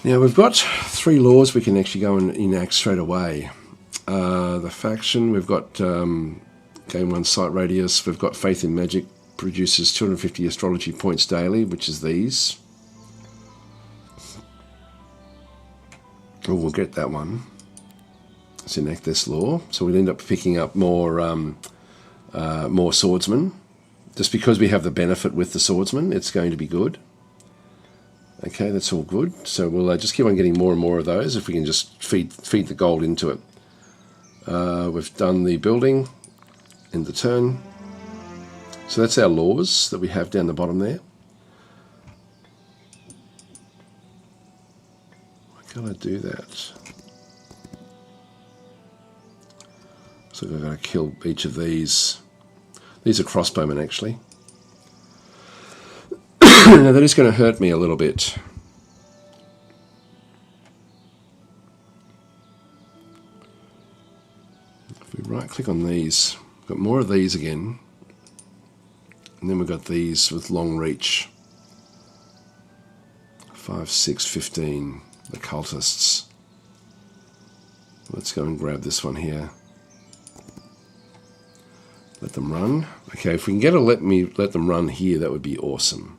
Now we've got 3 laws we can actually go and enact straight away. The faction, we've got game 1 site radius, we've got faith in magic, produces 250 astrology points daily, which is these. Oh, we'll get that one. Let's enact this law. So we'll end up picking up more swordsmen. Just because we have the benefit with the swordsman, it's going to be good. Okay, that's all good. So we'll just keep on getting more and more of those if we can just feed the gold into it. We've done the building in the turn. So that's our laws that we have down the bottom there. Can I do that? So I've got to kill each of these. These are crossbowmen actually. Now that is going to hurt me a little bit. If we right click on these, we've got more of these again. And then we've got these with long reach. 5, 6, 15. The cultists. Let's go and grab this one here. Let them run. Okay, if we can get let them run here, that would be awesome.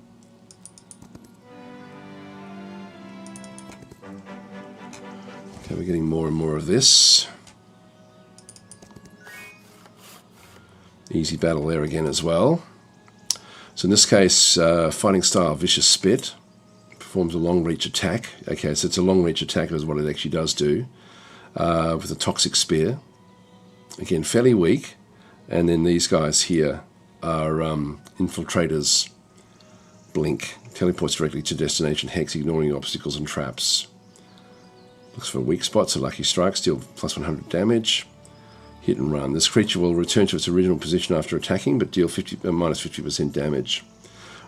Okay, we're getting more and more of this. Easy battle there again as well. So in this case, fighting style, vicious spit. Performs a long reach attack. Okay, so it's a long reach attack is what it actually does do. With a toxic spear. Again, fairly weak. And then these guys here are infiltrators. Blink. Teleports directly to destination hex, ignoring obstacles and traps. Looks for weak spots. A lucky strike. Deal plus 100 damage. Hit and run. This creature will return to its original position after attacking, but deal minus 50% damage.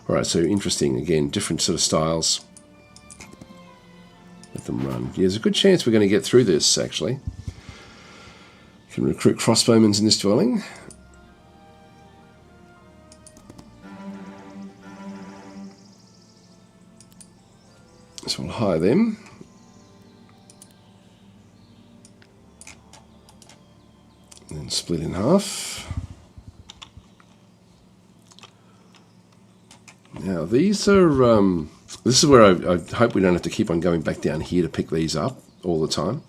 Alright, so interesting. Again, different sort of styles. Let them run. Yeah, there's a good chance we're going to get through this, actually. You can recruit crossbowmen in this dwelling. So we'll hire them. And then split in half. Now these are, this is where I hope we don't have to keep on going back down here to pick these up all the time.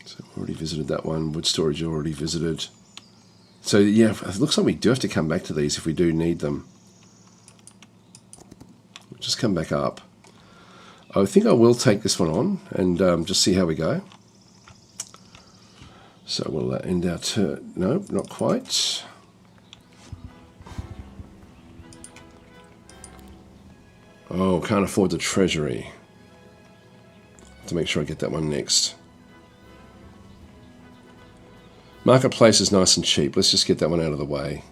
So we've already visited that one. Wood storage already visited. So yeah, it looks like we do have to come back to these if we do need them. We'll just come back up. I think I will take this one on and just see how we go. So we'll end our turn. No, not quite. Oh, can't afford the treasury. Have to make sure I get that one next. Marketplace is nice and cheap. Let's just get that one out of the way.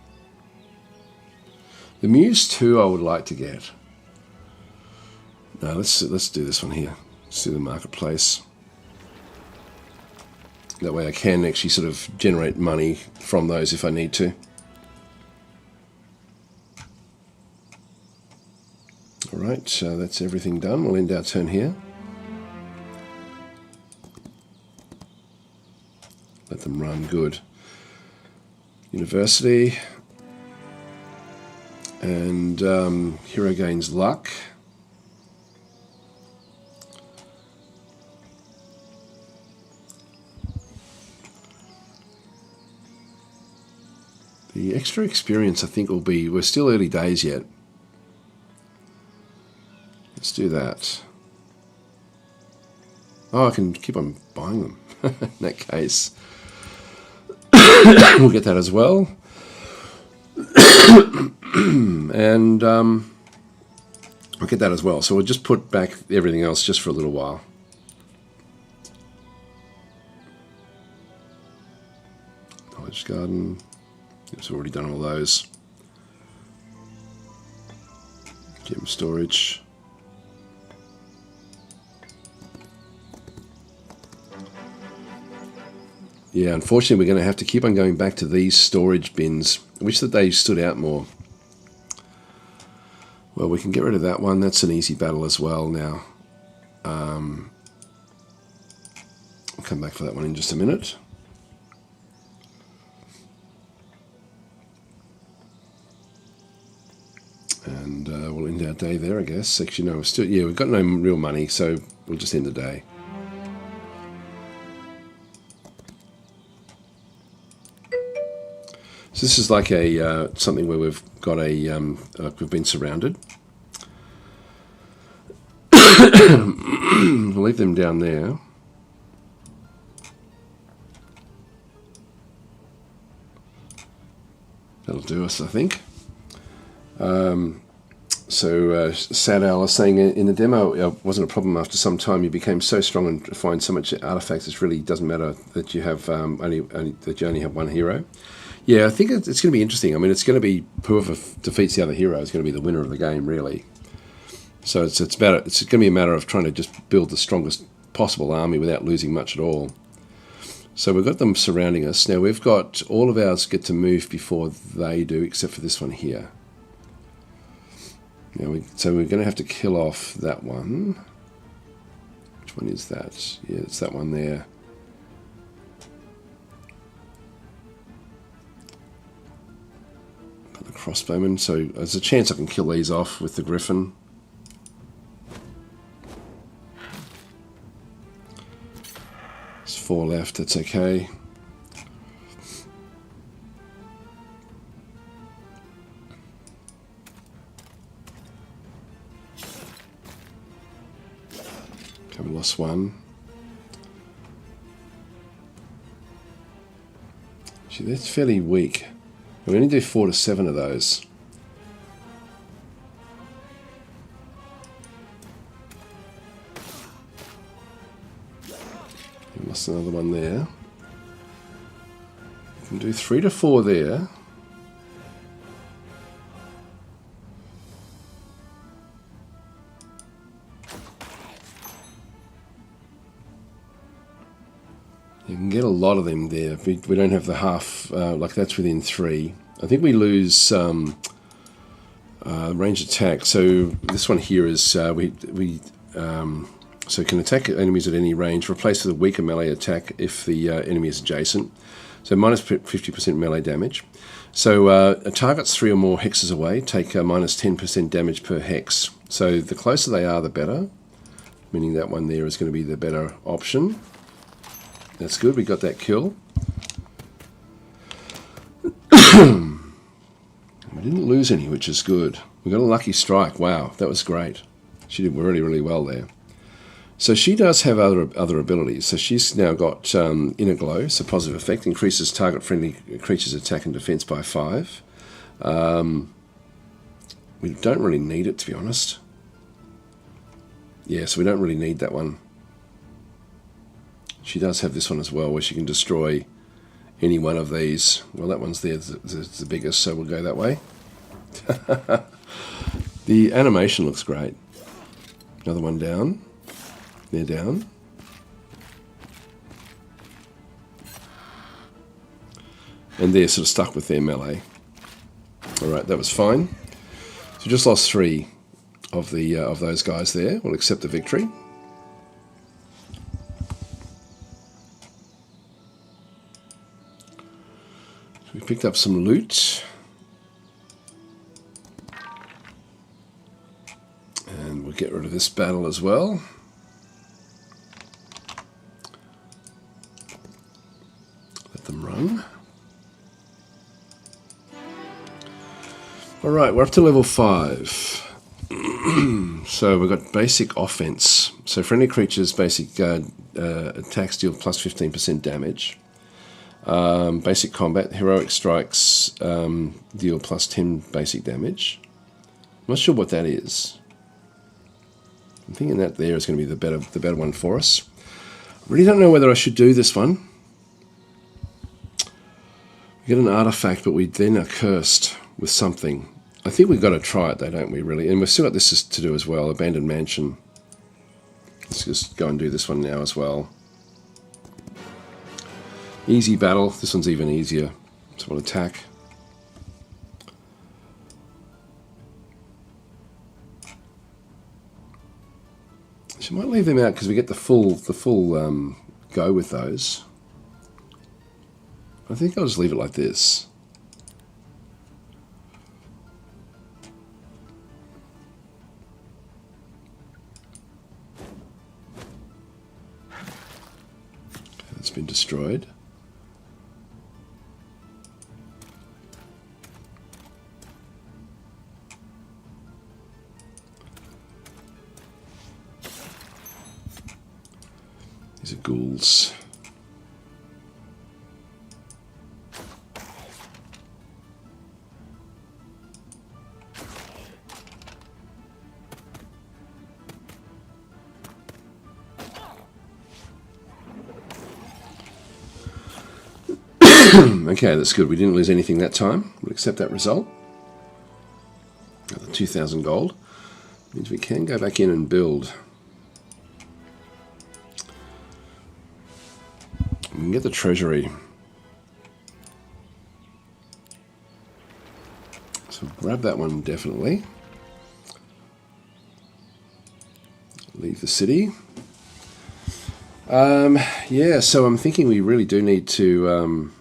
The Muse 2 I would like to get. No, let's do this one here. Let's do the marketplace. That way I can actually sort of generate money from those if I need to. Alright, so that's everything done. We'll end our turn here. Let them run, good. University. And hero gains luck. The extra experience I think will be, we're still early days yet. Let's do that. Oh, I can keep on buying them in that case. We'll get that as well. And we'll get that as well. So we'll just put back everything else just for a little while. Knowledge Garden. It's already done all those. Gem storage. Yeah, unfortunately we're going to have to keep on going back to these storage bins. I wish that they stood out more. Well, we can get rid of that one. That's an easy battle as well now. I'll come back for that one in just a minute. And we'll end our day there, I guess. Actually, no, we've got no real money, so we'll just end the day. So this is like a something where we've got a we've been surrounded. We'll leave them down there. That'll do us, I think. So Sad Owl is saying in the demo it wasn't a problem after some time. You became so strong and find so much artifacts. It really doesn't matter that you have only have one hero. Yeah, I think it's going to be interesting. I mean, it's going to be whoever defeats the other hero is going to be the winner of the game, really. So it's going to be a matter of trying to just build the strongest possible army without losing much at all. So we've got them surrounding us. Now we've got all of ours get to move before they do, except for this one here. Now so we're going to have to kill off that one. Which one is that? Yeah, it's that one there. Got the crossbowman. So there's a chance I can kill these off with the griffin. There's 4 left. That's okay. We lost one. Gee, that's fairly weak. We only do 4 to 7 of those. We lost another one there. We can do 3 to 4 there. You can get a lot of them there. We don't have the half, like that's within 3. I think we lose range attack. So this one here is so can attack enemies at any range. Replace with a weaker melee attack if the enemy is adjacent. So minus 50% melee damage. So targets 3 or more hexes away take minus 10% damage per hex. So the closer they are, the better. Meaning that one there is going to be the better option. That's good, we got that kill. We didn't lose any, which is good. We got a lucky strike, wow, that was great. She did really, really well there. So she does have other abilities. So she's now got Inner Glow, so positive effect, increases target friendly creatures' attack and defense by 5. We don't really need it, to be honest. Yeah, so we don't really need that one. She does have this one as well, where she can destroy any one of these. Well, that one's there, the biggest, so we'll go that way. The animation looks great. Another one down. They're down. And they're sort of stuck with their melee. Alright, that was fine. So we just lost 3 of those guys there. We'll accept the victory. We picked up some loot. And we'll get rid of this battle as well. Let them run. Alright, we're up to level 5. So we've got basic offense. So friendly creatures basic attacks deal plus 15% damage. Basic combat, heroic strikes deal plus 10 basic damage. I'm not sure what that is. I'm thinking that there is going to be the better one for us. I really don't know whether I should do this one. We get an artifact, but we then are cursed with something. I think we've got to try it though, don't we, really? And we've still got this to do as well, Abandoned Mansion. Let's just go and do this one now as well. Easy battle. This one's even easier. So we'll attack. So I might leave them out because we get the full go with those. I think I'll just leave it like this. Okay, that's been destroyed. These are ghouls. Okay, that's good. We didn't lose anything that time. We'll accept that result. Another 2,000 gold. Means we can go back in and build. We can get the treasury. So grab that one definitely. Leave the city. Yeah, so I'm thinking we really do need to...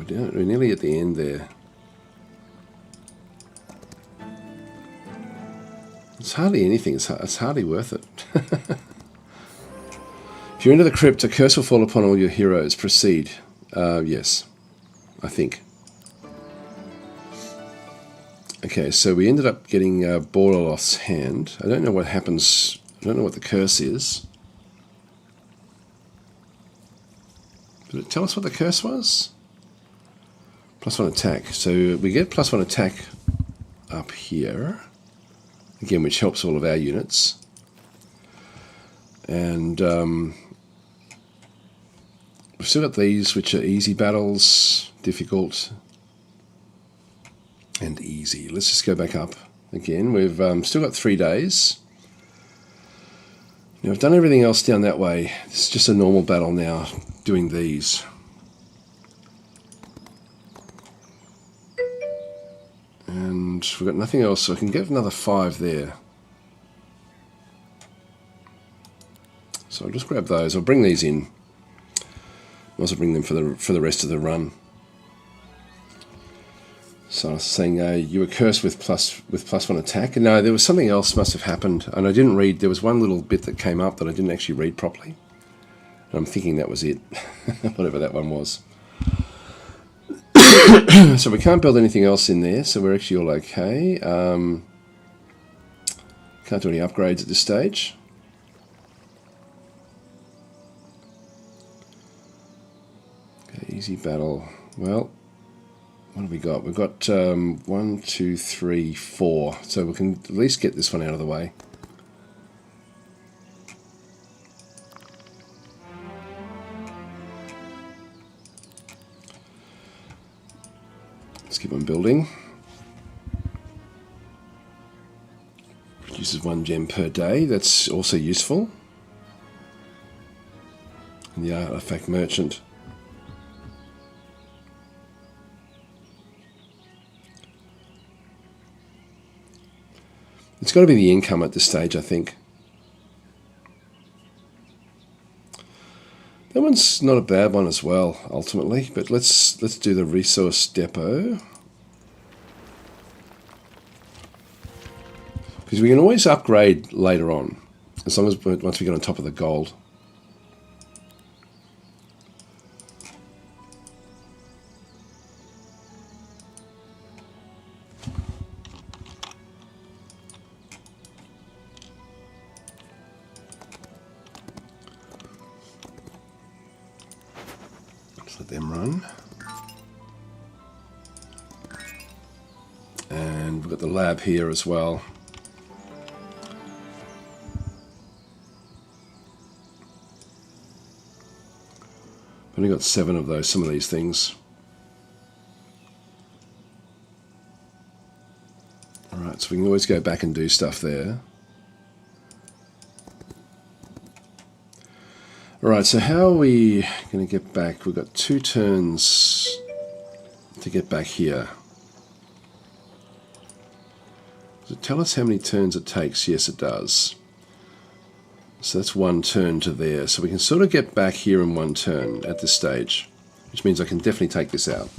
we're nearly at the end there. It's hardly anything. It's hardly worth it. If you enter the crypt, a curse will fall upon all your heroes. Proceed. Yes, I think. Okay, so we ended up getting Boroloth's hand. I don't know what happens. I don't know what the curse is. Did it tell us what the curse was? +1 attack. So we get +1 attack up here. Again, which helps all of our units. And we've still got these, which are easy battles, difficult, and easy. Let's just go back up again. We've still got 3 days. Now, I've done everything else down that way. It's just a normal battle now, doing these. And we've got nothing else, so I can get another 5 there. So I'll just grab those. I'll bring these in. I'll also bring them for the rest of the run. So I was saying you were cursed with +1 attack. No, there was something else must have happened, and I didn't read. There was one little bit that came up that I didn't actually read properly, and I'm thinking that was it, whatever that one was. So we can't build anything else in there, so we're actually all okay. Can't do any upgrades at this stage. Okay, easy battle. Well, what have we got? We've got 1, 2, 3, 4. So we can at least get this one out of the way. Let's keep on building. Produces 1 gem per day. That's also useful. And the artifact merchant. It's got to be the income at this stage, I think. That one's not a bad one as well, ultimately. But let's do the resource depot, because we can always upgrade later on, as long as once we get on top of the gold. Let them run. And we've got the lab here as well. I've only got 7 of those, some of these things. Alright, so we can always go back and do stuff there. Alright, so how are we going to get back? We've got 2 turns to get back here. Does it tell us how many turns it takes? Yes, it does. So that's 1 turn to there. So we can sort of get back here in 1 turn at this stage, which means I can definitely take this out.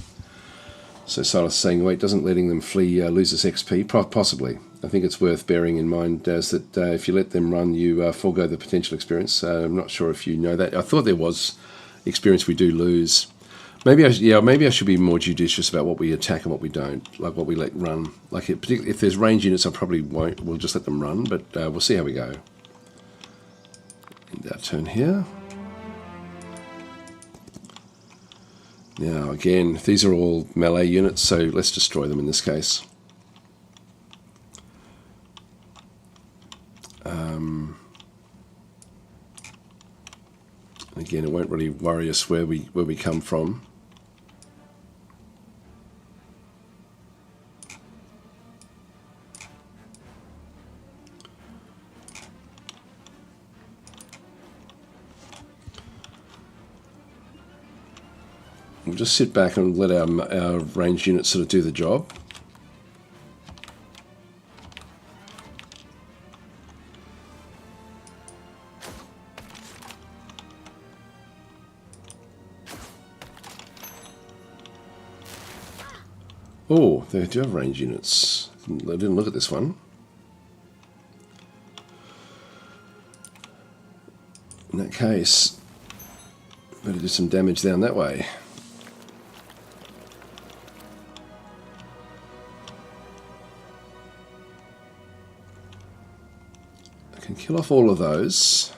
So Silas saying, wait, doesn't letting them flee lose us XP? Possibly. I think it's worth bearing in mind, Daz, that if you let them run, you forego the potential experience. I'm not sure if you know that. I thought there was experience we do lose. Maybe I should be more judicious about what we attack and what we don't, like what we let run. Like particularly if there's range units, I probably won't. We'll just let them run, but we'll see how we go. End our turn here. Now again, these are all melee units, so let's destroy them in this case. Again, it won't really worry us where we come from. We'll just sit back and let our ranged units sort of do the job. Oh, they do have range units. I didn't look at this one. In that case, better do some damage down that way. I can kill off all of those.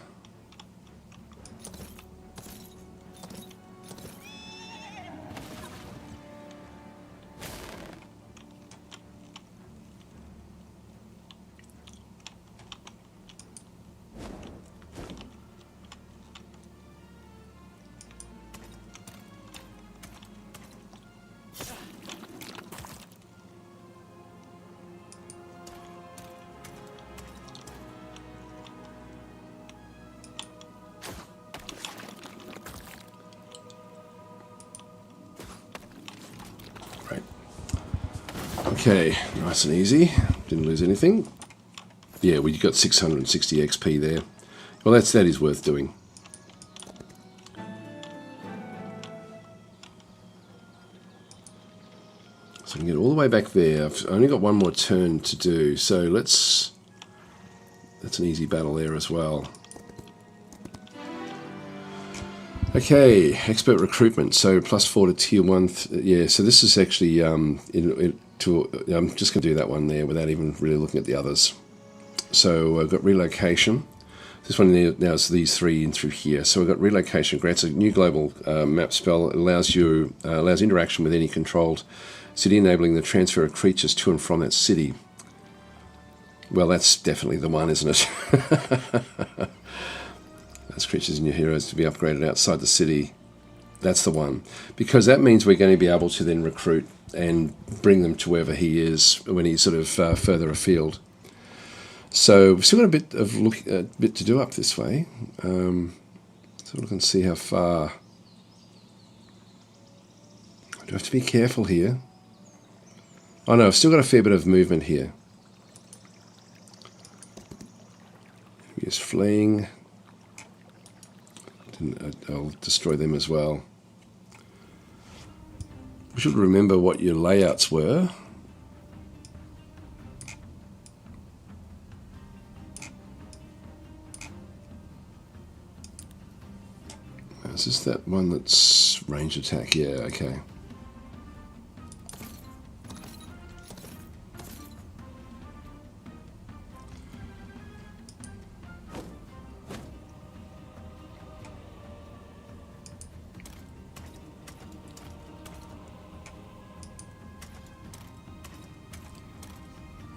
Okay, nice and easy. Didn't lose anything. Yeah, we got 660 XP there. Well, that is worth doing. So I can get all the way back there. I've only got one more turn to do, so let's... That's an easy battle there as well. Okay, expert recruitment. So +4 to tier 1. Yeah, so this is actually... I'm just going to do that one there without even really looking at the others. So I've got relocation. This one now is these three in through here. So we've got relocation, grants a new global map spell. It allows interaction with any controlled city, enabling the transfer of creatures to and from that city. Well, that's definitely the one, isn't it? Those creatures and your heroes to be upgraded outside the city. That's the one. Because that means we're going to be able to then recruit and bring them to wherever he is when he's sort of further afield. So we've still got a bit to do up this way. So look and see how far. I do have to be careful here. Oh no, I've still got a fair bit of movement here. He's fleeing. I'll destroy them as well. We should remember what your layouts were. Is this that one that's range attack? Yeah, okay.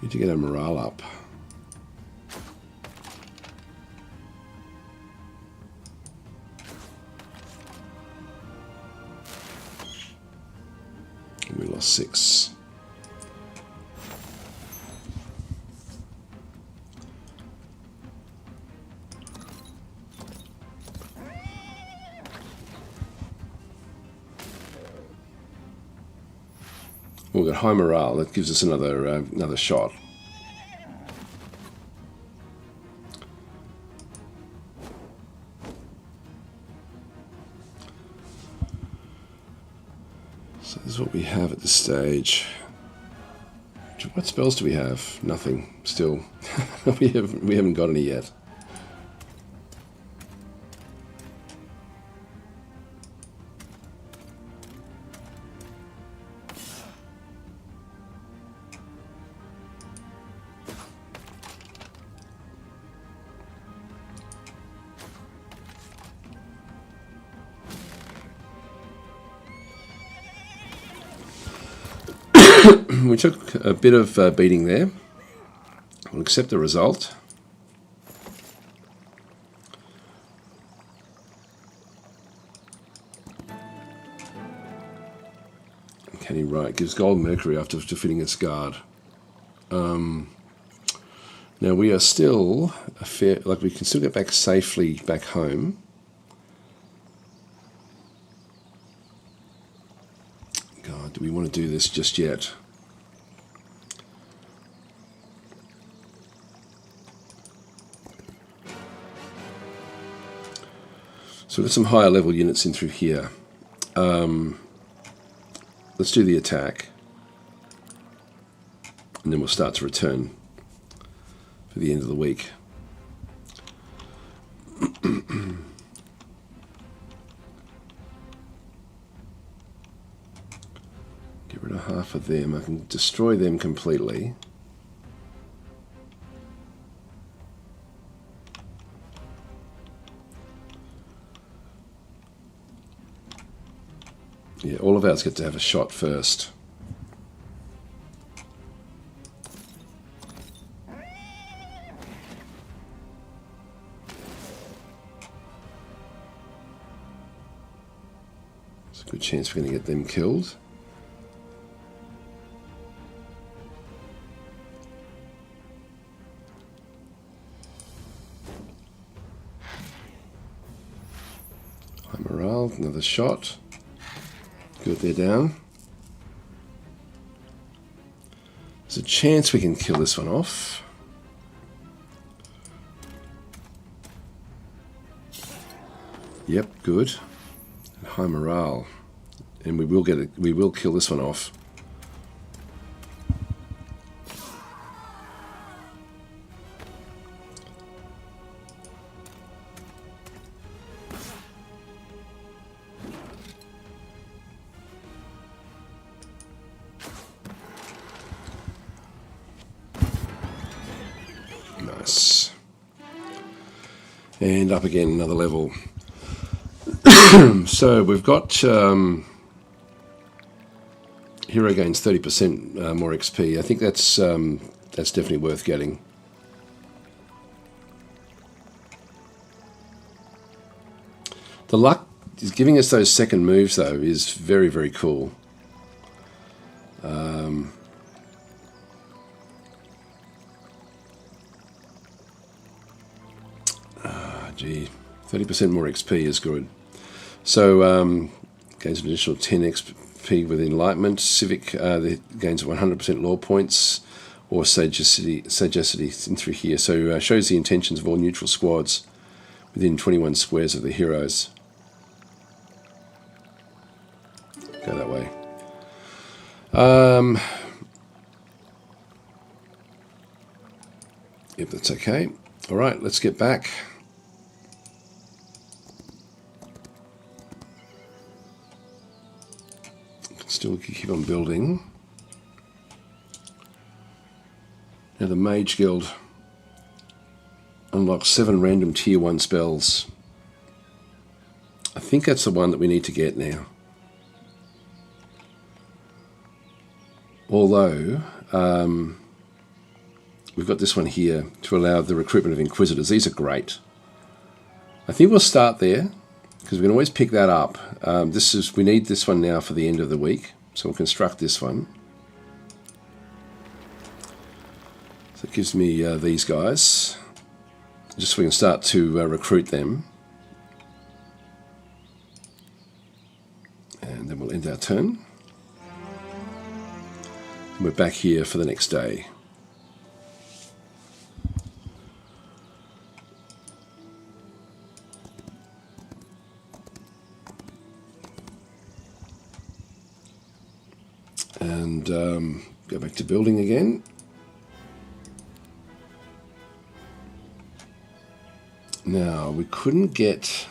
Need to get our morale up. We lost 6. We've got high morale. That gives us another shot. So this is what we have at this stage. What spells do we have? Nothing. Still, we haven't got any yet. We took a bit of beating there. We'll accept the result. Uncanny right. Gives gold mercury after defeating its guard. Now we are still we can still get back safely back home. God, do we want to do this just yet? So we've got some higher level units in through here. Let's do the attack. And then we'll start to return for the end of the week. Get rid of half of them. I can destroy them completely. Yeah, all of ours get to have a shot first. There's a good chance we're going to get them killed. High morale, another shot. Good, they're down. There's a chance we can kill this one off. Yep, good. High morale. And we will get it. We will kill this one off. Nice. And up again, another level. So we've got hero gains 30% more XP. I think that's definitely worth getting. The luck is giving us those second moves though is very, very cool. Gee, 30% more XP is good. So gains an additional 10 XP with Enlightenment. Civic gains 100% law points, or sagacity in through here. So shows the intentions of all neutral squads within 21 squares of the heroes. Go that way. Yep, that's okay. All right, let's get back. Still keep on building. Now the Mage Guild unlocks 7 random tier 1 spells. I think that's the one that we need to get now. Although we've got this one here to allow the recruitment of Inquisitors. These are great. I think we'll start there, because we can always pick that up. We need this one now for the end of the week, so we'll construct this one. So it gives me these guys, just so we can start to recruit them. And then we'll end our turn. And we're back here for the next day. And go back to building again. Now, we couldn't get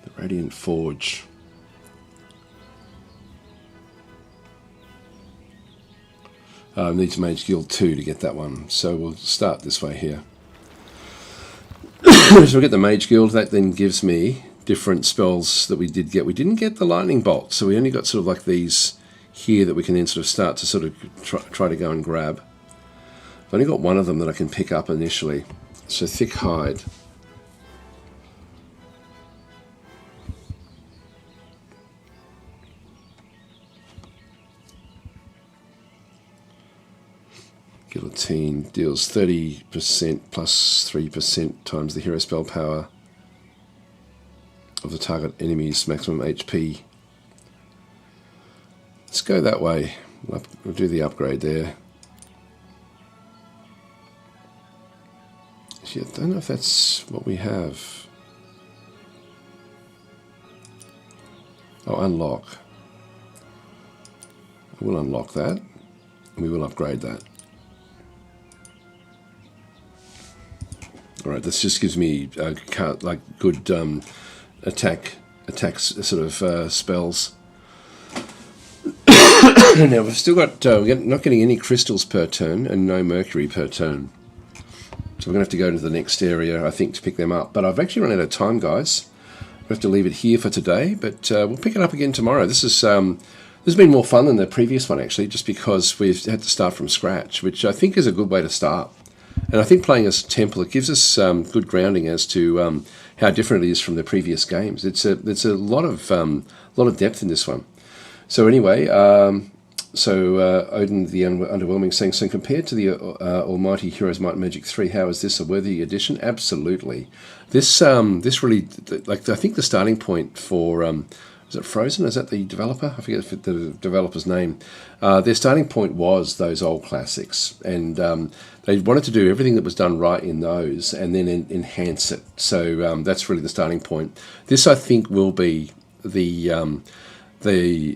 the Radiant Forge. Needs Mage Guild 2 to get that one. So we'll start this way here. So we'll get the Mage Guild. That then gives me different spells that we did get. We didn't get the Lightning Bolt, so we only got sort of like these here that we can then sort of start to sort of try to go and grab. I've only got one of them that I can pick up initially. So Thick Hide. Guillotine deals 30% plus 3% times the hero spell power of the target enemy's maximum HP. Let's go that way. We'll do the upgrade there. Actually, I don't know if that's what we have. Oh, unlock. We'll unlock that. And we will upgrade that. All right, this just gives me like good attacks sort of spells. Now we've still got we're not getting any crystals per turn and no mercury per turn, so we're gonna have to go to the next area, I think, to pick them up. But I've actually run out of time, guys. We have to leave it here for today, but we'll pick it up again tomorrow. This has been more fun than the previous one, actually, just because we've had to start from scratch, which I think is a good way to start. And I think playing as Temple, it gives us good grounding as to how different it is from the previous games. It's a lot of depth in this one. So anyway, Olden the Underwhelming saying, so compared to the Almighty Heroes Might and Magic 3, how is this a worthy addition? Absolutely. This really, like, I think the starting point for is it Frozen? Is that the developer? I forget the developer's name. Their starting point was those old classics, and they wanted to do everything that was done right in those, and then enhance it. So that's really the starting point. This, I think, will be the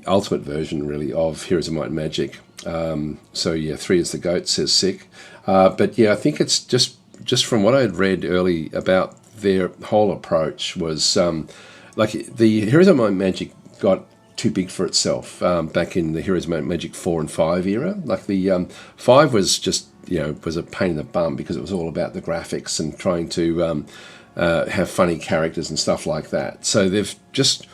ultimate version, really, of Heroes of Might and Magic. So yeah, 3 is the GOAT, says Sick. But yeah, I think it's just from what I had read early about their whole approach was like the Heroes of Might and Magic got too big for itself back in the Heroes of Might and Magic 4 and 5 era. Like the 5 was just, was a pain in the bum because it was all about the graphics and trying to have funny characters and stuff like that. So they've just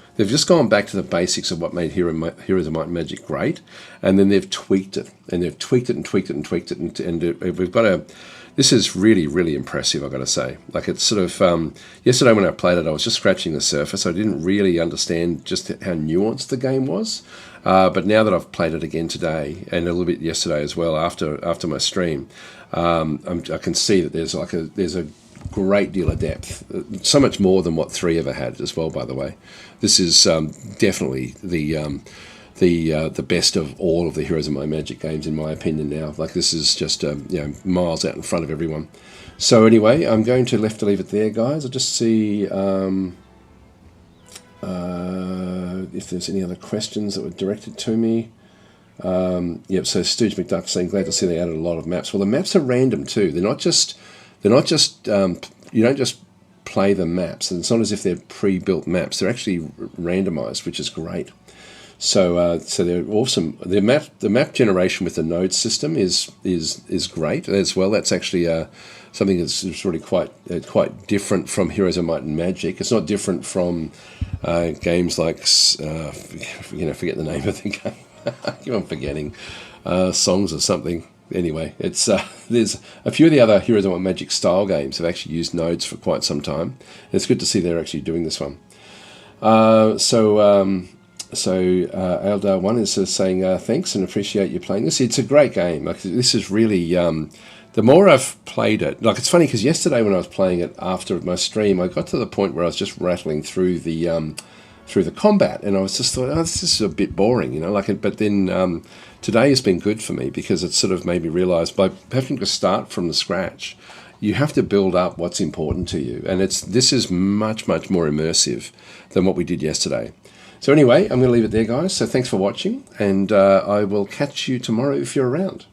gone back to the basics of what made Heroes of Might and Magic great, and then they've tweaked it, and they've tweaked it and tweaked it and tweaked it, and we've got this is really, really impressive, I've got to say. Like, it's sort of, yesterday when I played it, I was just scratching the surface. I didn't really understand just how nuanced the game was. But now that I've played it again today, and a little bit yesterday as well after my stream, I can see that there's a great deal of depth. So much more than what 3 ever had as well, by the way. This is definitely the best of all of the Heroes of Might and Magic games, in my opinion now. Like, this is just miles out in front of everyone. So anyway, I'm going to leave it there, guys. I'll just see if there's any other questions that were directed to me. Yep, so Stooge McDuck saying, glad to see they added a lot of maps. Well, the maps are random too. They're not just you don't just play the maps. And it's not as if they're pre-built maps. They're actually randomized, which is great. So they're awesome. The map generation with the node system is great as well. That's actually something that's really quite different from Heroes of Might and Magic. It's not different from games like forget the name of the game. I keep on forgetting Songs or something. Anyway, it's there's a few of the other Heroes of Might and Magic style games have actually used nodes for quite some time. And it's good to see they're actually doing this one. So Eldar One is saying thanks and appreciate you playing this. It's a great game. Like, this is really the more I've played it. Like, it's funny because yesterday when I was playing it after my stream, I got to the point where I was just rattling through the combat, and I was just thought, this is a bit boring, But then today has been good for me because it sort of made me realise by having to start from the scratch, you have to build up what's important to you, and this is much more immersive than what we did yesterday. So anyway, I'm going to leave it there, guys. So thanks for watching, and I will catch you tomorrow if you're around.